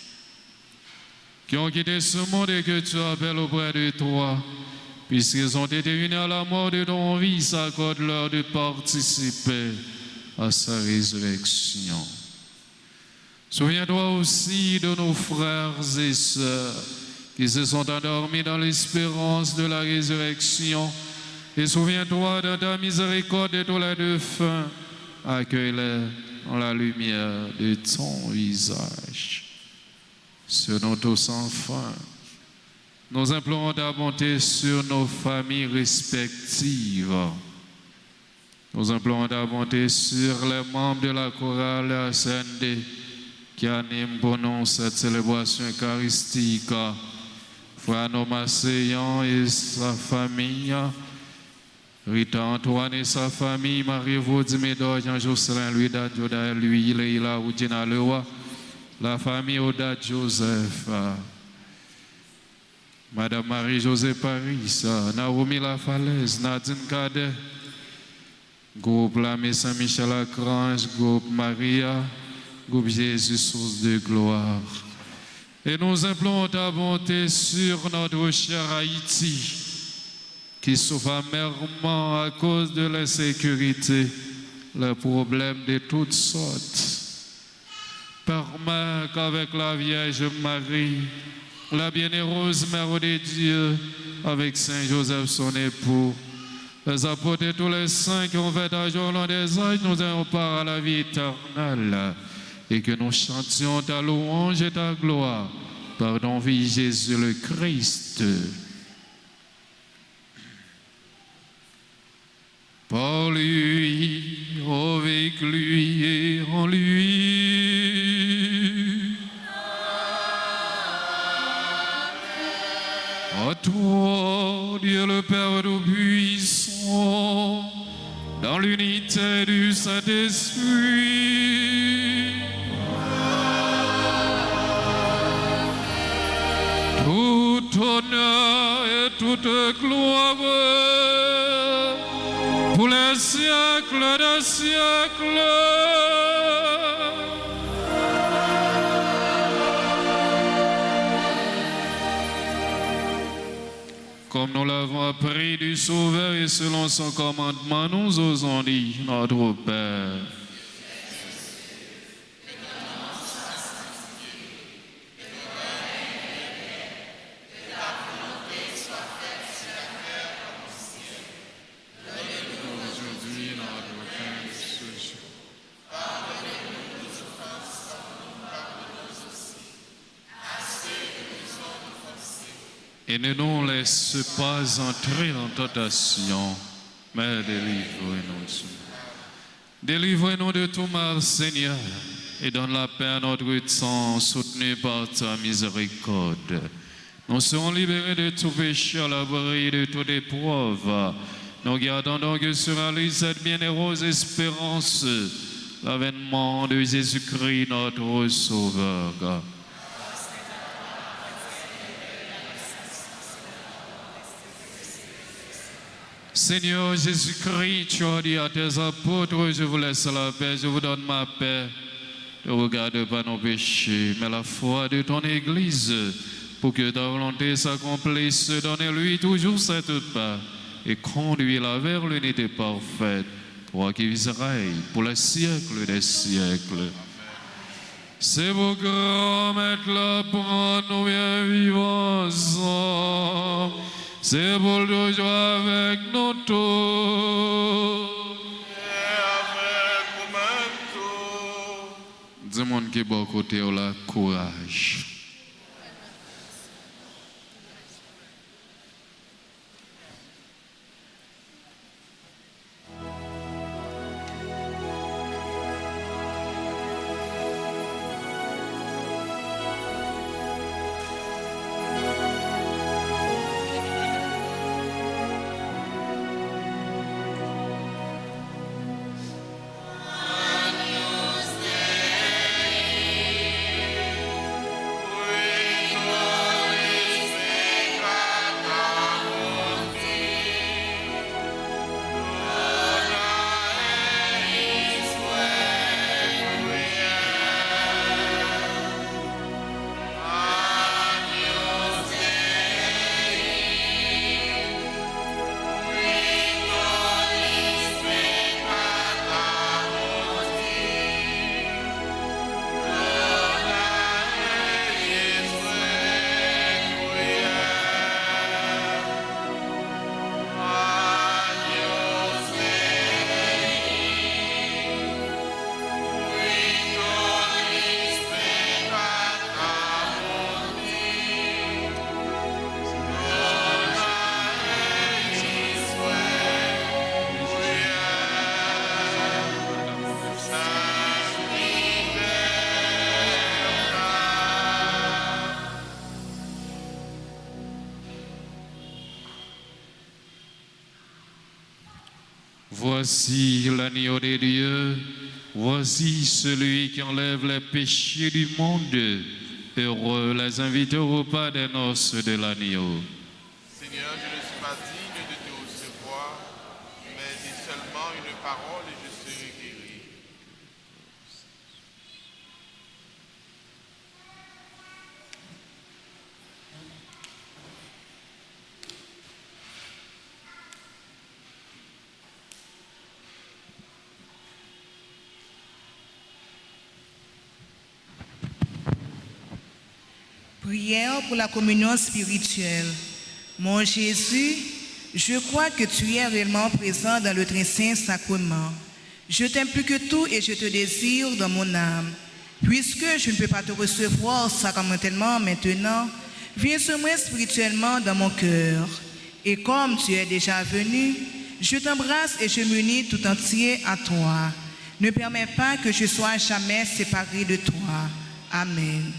qui ont quitté ce monde et que tu appelles auprès de toi, puisqu'ils ont été unis à la mort de ton Fils, accorde-leur de participer à sa résurrection. Souviens-toi aussi de nos frères et sœurs qui se sont endormis dans l'espérance de la résurrection. Et souviens-toi de ta miséricorde de tous les défunts. Accueille-les dans la lumière de ton visage. Sur nous tous enfin, nous implorons ta bonté sur nos familles respectives. Nous implorons ta bonté sur les membres de la chorale ACND qui animent pour nous cette célébration eucharistique. Frère Nomasséan et sa famille, Rita Antoine et sa famille, Marie-Vaudie Médor, Jean-Jocelyn, Louis Dadjoda, lui, Leila, Oudina Lewa, la famille Oda Joseph, Madame Marie-Josée Paris, Naomi La Falaise, Nadine Cadet, groupe Lamé Saint-Michel Acrange, groupe Maria, groupe Jésus, source de gloire. Et nous implorons ta bonté sur notre cher Haïti, qui souffre amèrement à cause de l'insécurité, les problèmes de toutes sortes. Permets qu'avec la Vierge Marie, la bienheureuse Mère de Dieu, avec Saint Joseph son époux, les apôtres et tous les saints qui ont fait un jour l'un des âges, nous ayons part à la vie éternelle, et que nous chantions ta louange et ta gloire par ton Fils Jésus le Christ. Par lui, avec lui et en lui. À toi, Dieu le Père Tout-Puissant, dans l'unité du Saint-Esprit, tout honneur et toute gloire pour les siècles des siècles. Comme nous l'avons appris du Sauveur et selon son commandement, nous osons dire, notre Père, et ne nous laisse pas entrer en tentation, mais délivre-nous. Délivre-nous de tout mal, Seigneur, et donne la paix à notre temps, soutenu par ta miséricorde. Nous serons libérés de tout péché, à l'abri de toute épreuve. Nous gardons donc sur la liste cette bienheureuse espérance, l'avènement de Jésus-Christ, notre Sauveur. Seigneur Jésus-Christ, tu as dit à tes apôtres, je vous laisse la paix, je vous donne ma paix. Ne regarde pas nos péchés, mais la foi de ton Église, pour que ta volonté s'accomplisse. Donne-lui toujours cette paix et conduis-la vers l'unité parfaite, toi qui Israël, pour les siècles des siècles. C'est vos grands maîtres là pour nous bien vivants ensemble. C'est pour toujours avec nous tous. Et avec vous-même tous. Dis-moi qui est bon côté, on a courage. Voici l'agneau de Dieu, voici celui qui enlève les péchés du monde. Heureux les invités au repas des noces de l'agneau. Seigneur, je ne suis pas digne de te recevoir, mais dis seulement une parole et je serai guéri. Prière pour la communion spirituelle. Mon Jésus, je crois que tu es réellement présent dans le très saint sacrement. Je t'aime plus que tout et je te désire dans mon âme. Puisque je ne peux pas te recevoir sacramentellement maintenant, viens sur moi spirituellement dans mon cœur. Et comme tu es déjà venu, je t'embrasse et je m'unis tout entier à toi. Ne permets pas que je sois jamais séparé de toi. Amen.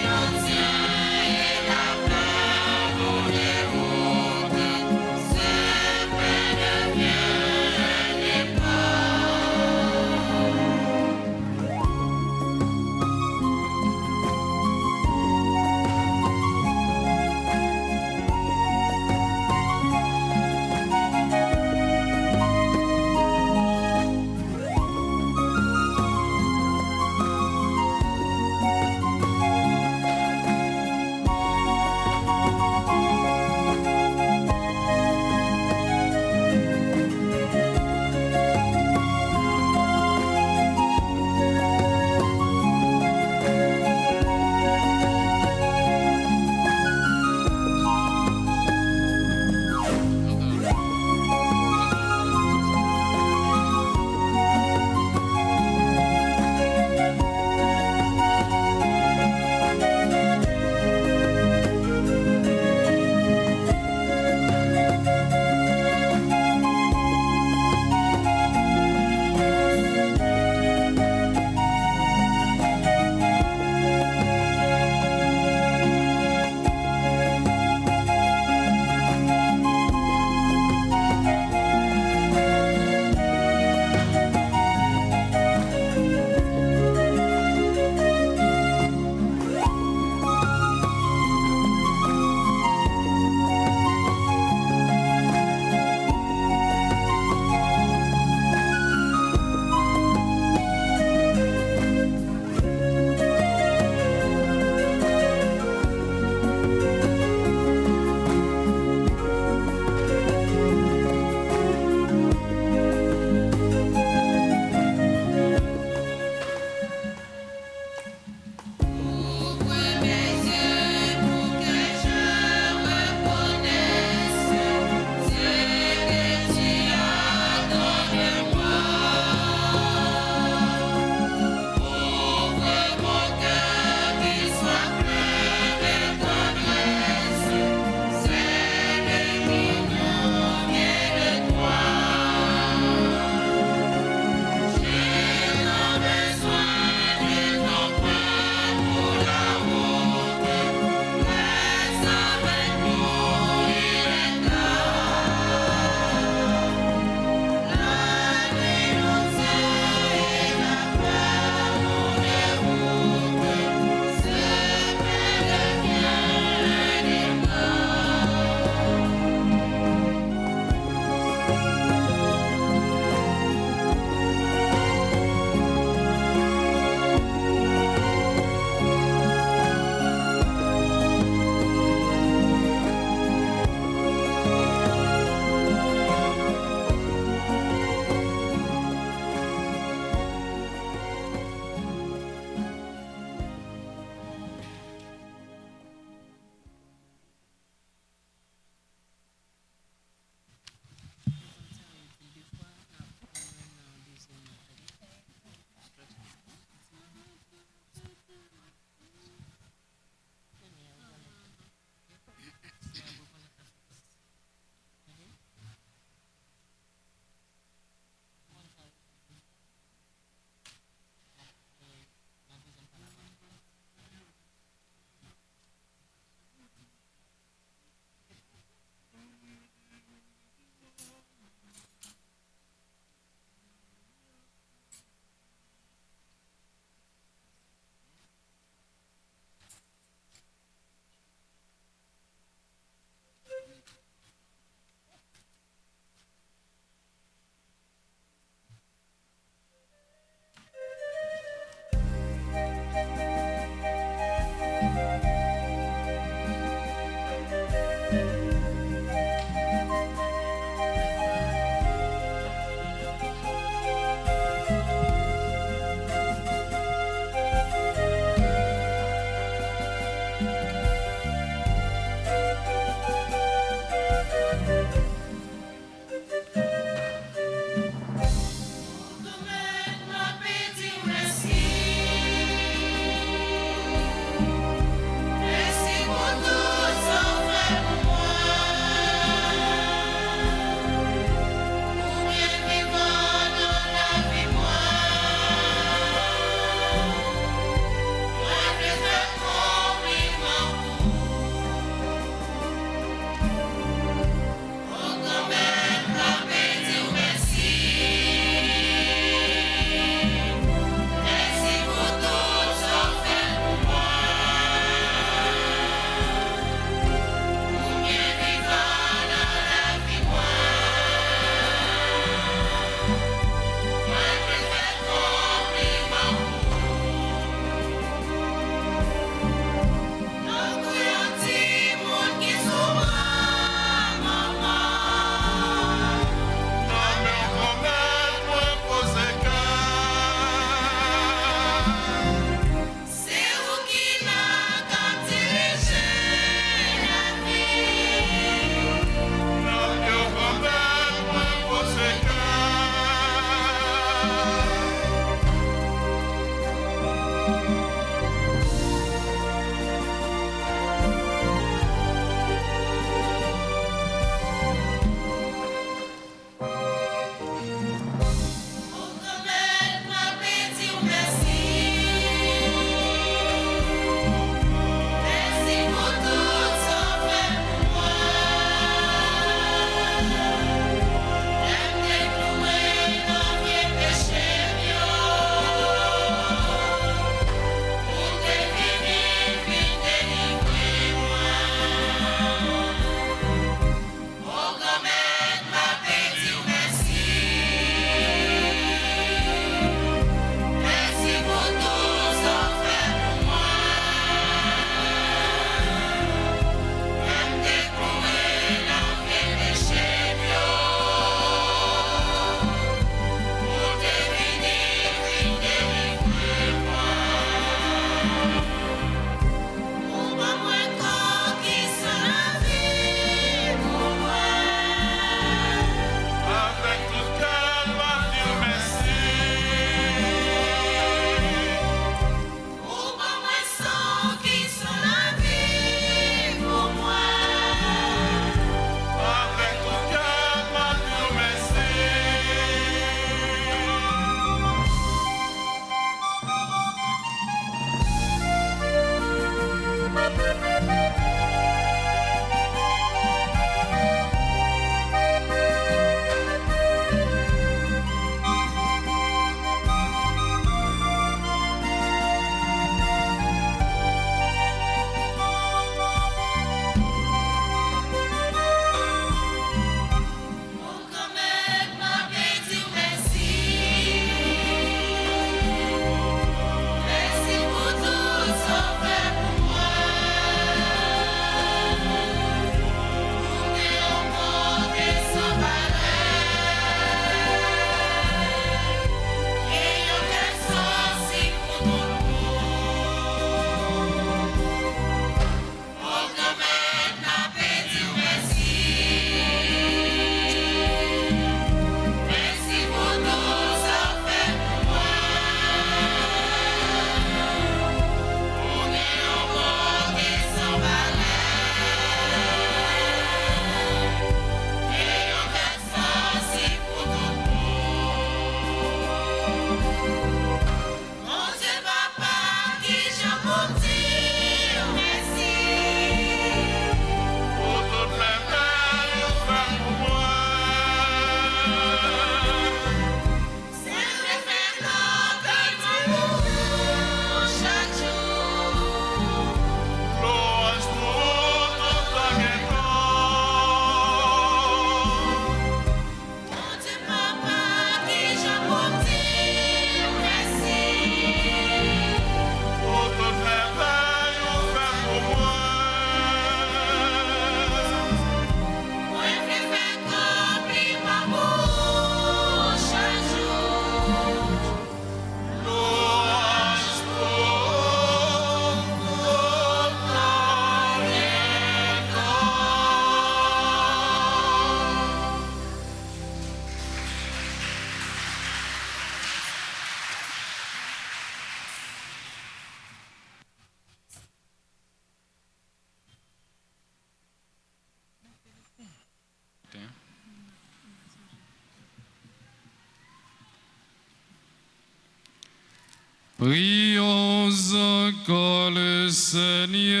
Prions encore le Seigneur.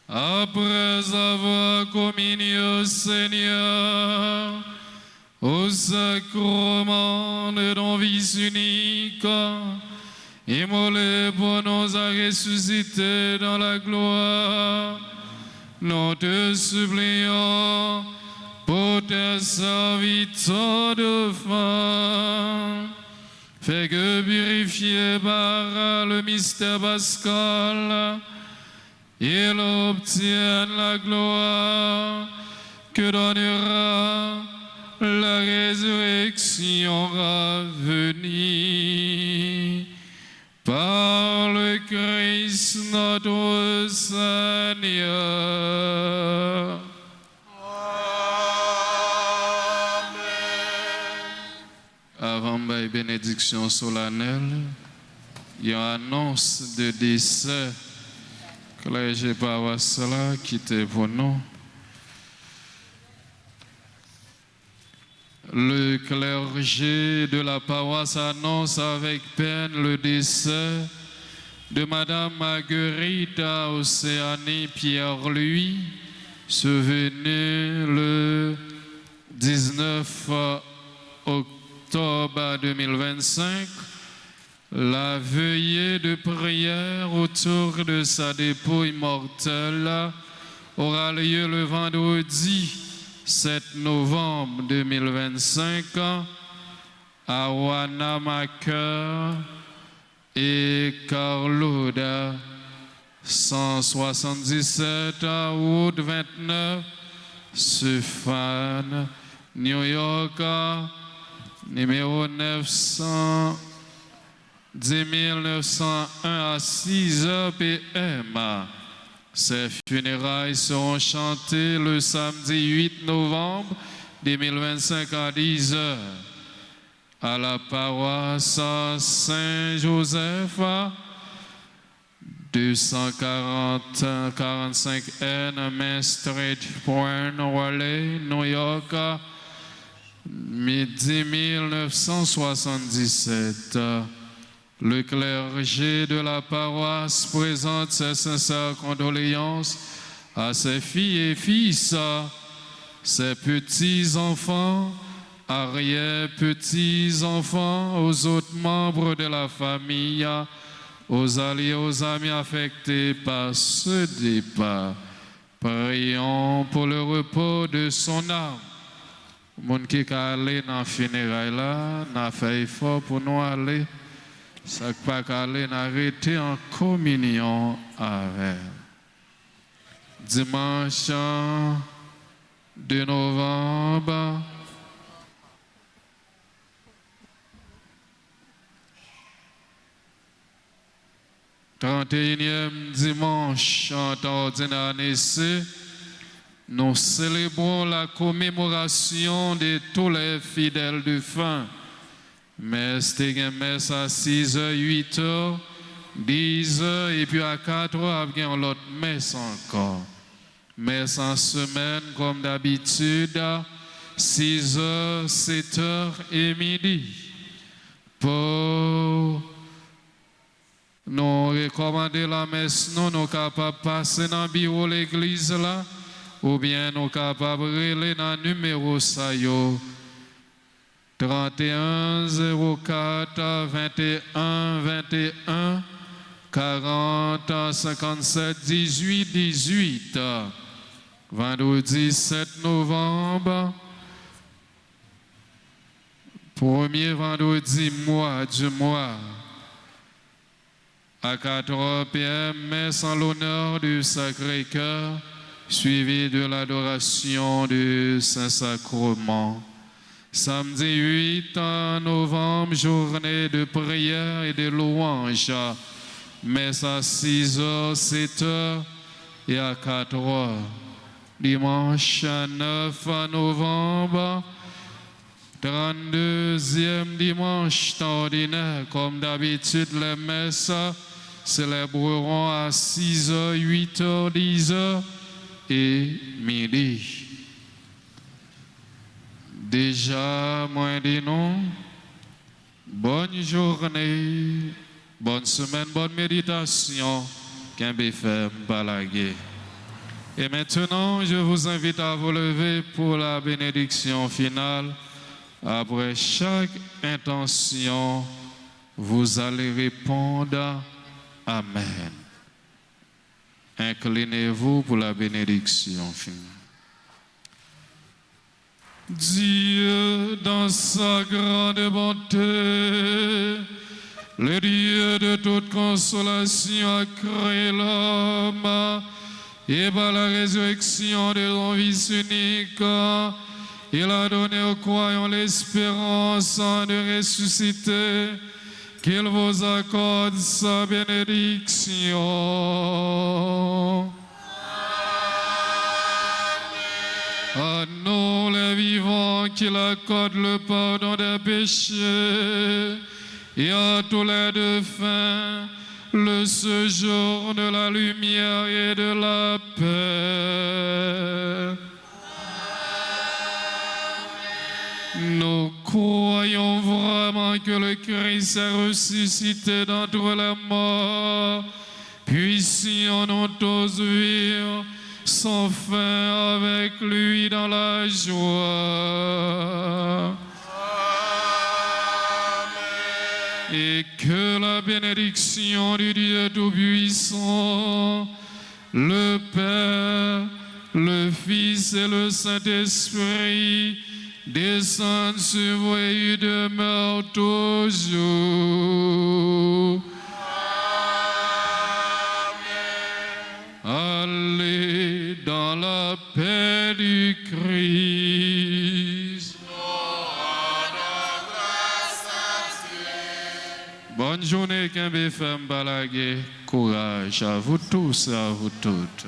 Après avoir communié au Seigneur au sacrement de ton Fils unique, immolé pour nous à ressusciter dans la gloire, nous te supplions pour tes serviteurs de fin, fais que purifié par le mystère pascal, il obtienne la gloire que donnera la résurrection à venir. Par le Christ notre Seigneur. Avant la bénédiction solennelle, il y a une annonce de décès. Clergé par cela qui était pour nous. Le clergé de la paroisse annonce avec peine le décès de Madame Marguerite Océanie Pierre-Louis, survenu le 19 octobre 2025. La veillée de prière autour de sa dépouille mortelle aura lieu le vendredi 7 novembre 2025 à Wanamaker et Carloda 177 route 29 Suffan, New York, numéro 900 10901 à 6h p.m. Ces funérailles seront chantées le samedi 8 novembre 2025 à 10h à la paroisse Saint-Joseph, 245N Main Street, Point Raleigh, New York, midi 1977. Le clergé de la paroisse présente ses sincères condoléances à ses filles et fils, ses petits-enfants, arrière-petits-enfants, aux autres membres de la famille, aux alliés, aux amis affectés par ce départ. Prions pour le repos de son âme. Moun qui a allé dans le funérail là, n'a fait effort pour nous aller. Ça pas qu'aller n'arrêter en communion avec. Dimanche 2 novembre, « 31e dimanche en temps ordinaire année, nous célébrons la commémoration de tous les fidèles de fin. Messe, messe à 6h, 8h, 10h, et puis à 4h, il y a l'autre messe encore. Messe en semaine, comme d'habitude, 6h, 7h et midi. Pour nous recommander la messe, nous sommes capables de passer dans le bureau de l'église là, ou bien nous sommes capables de relayer dans le numéro ça yo. 31 04 21 21 40 57 18 18. Vendredi 7 novembre, premier vendredi du mois, à 4h p.m., messe en l'honneur du Sacré-Cœur, suivi de l'adoration du Saint-Sacrement. Samedi 8 novembre, journée de prière et de louange. Messe à 6h, 7h et à 4h. Dimanche 9 novembre, 32e dimanche ordinaire. Comme d'habitude, les messes célébreront à 6h, 8h, 10h et midi. Déjà, moi dis non, Bonne journée, bonne semaine, bonne méditation. Kembe Fem Balagué. Et maintenant, je vous invite à vous lever pour la bénédiction finale. Après chaque intention, vous allez répondre Amen. Inclinez-vous pour la bénédiction finale. Dieu, dans sa grande bonté, le Dieu de toute consolation a créé l'homme et par la résurrection de son Fils unique, il a donné aux croyants l'espérance de ressusciter, qu'il vous accorde sa bénédiction. À nous les vivants, qu'il accorde le pardon des péchés, et à tous les défunts le séjour de la lumière et de la paix. Nous croyons vraiment que le Christ est ressuscité d'entre les morts. Puissions-nous tous vivre sans fin avec lui dans la joie. Et que la bénédiction du Dieu Tout-Puissant, le Père, le Fils et le Saint-Esprit descendent sur vous et demeurent toujours. Allez dans la paix du Christ. Bonne journée, Kembe Fem Balagué. Courage à vous tous et à vous toutes.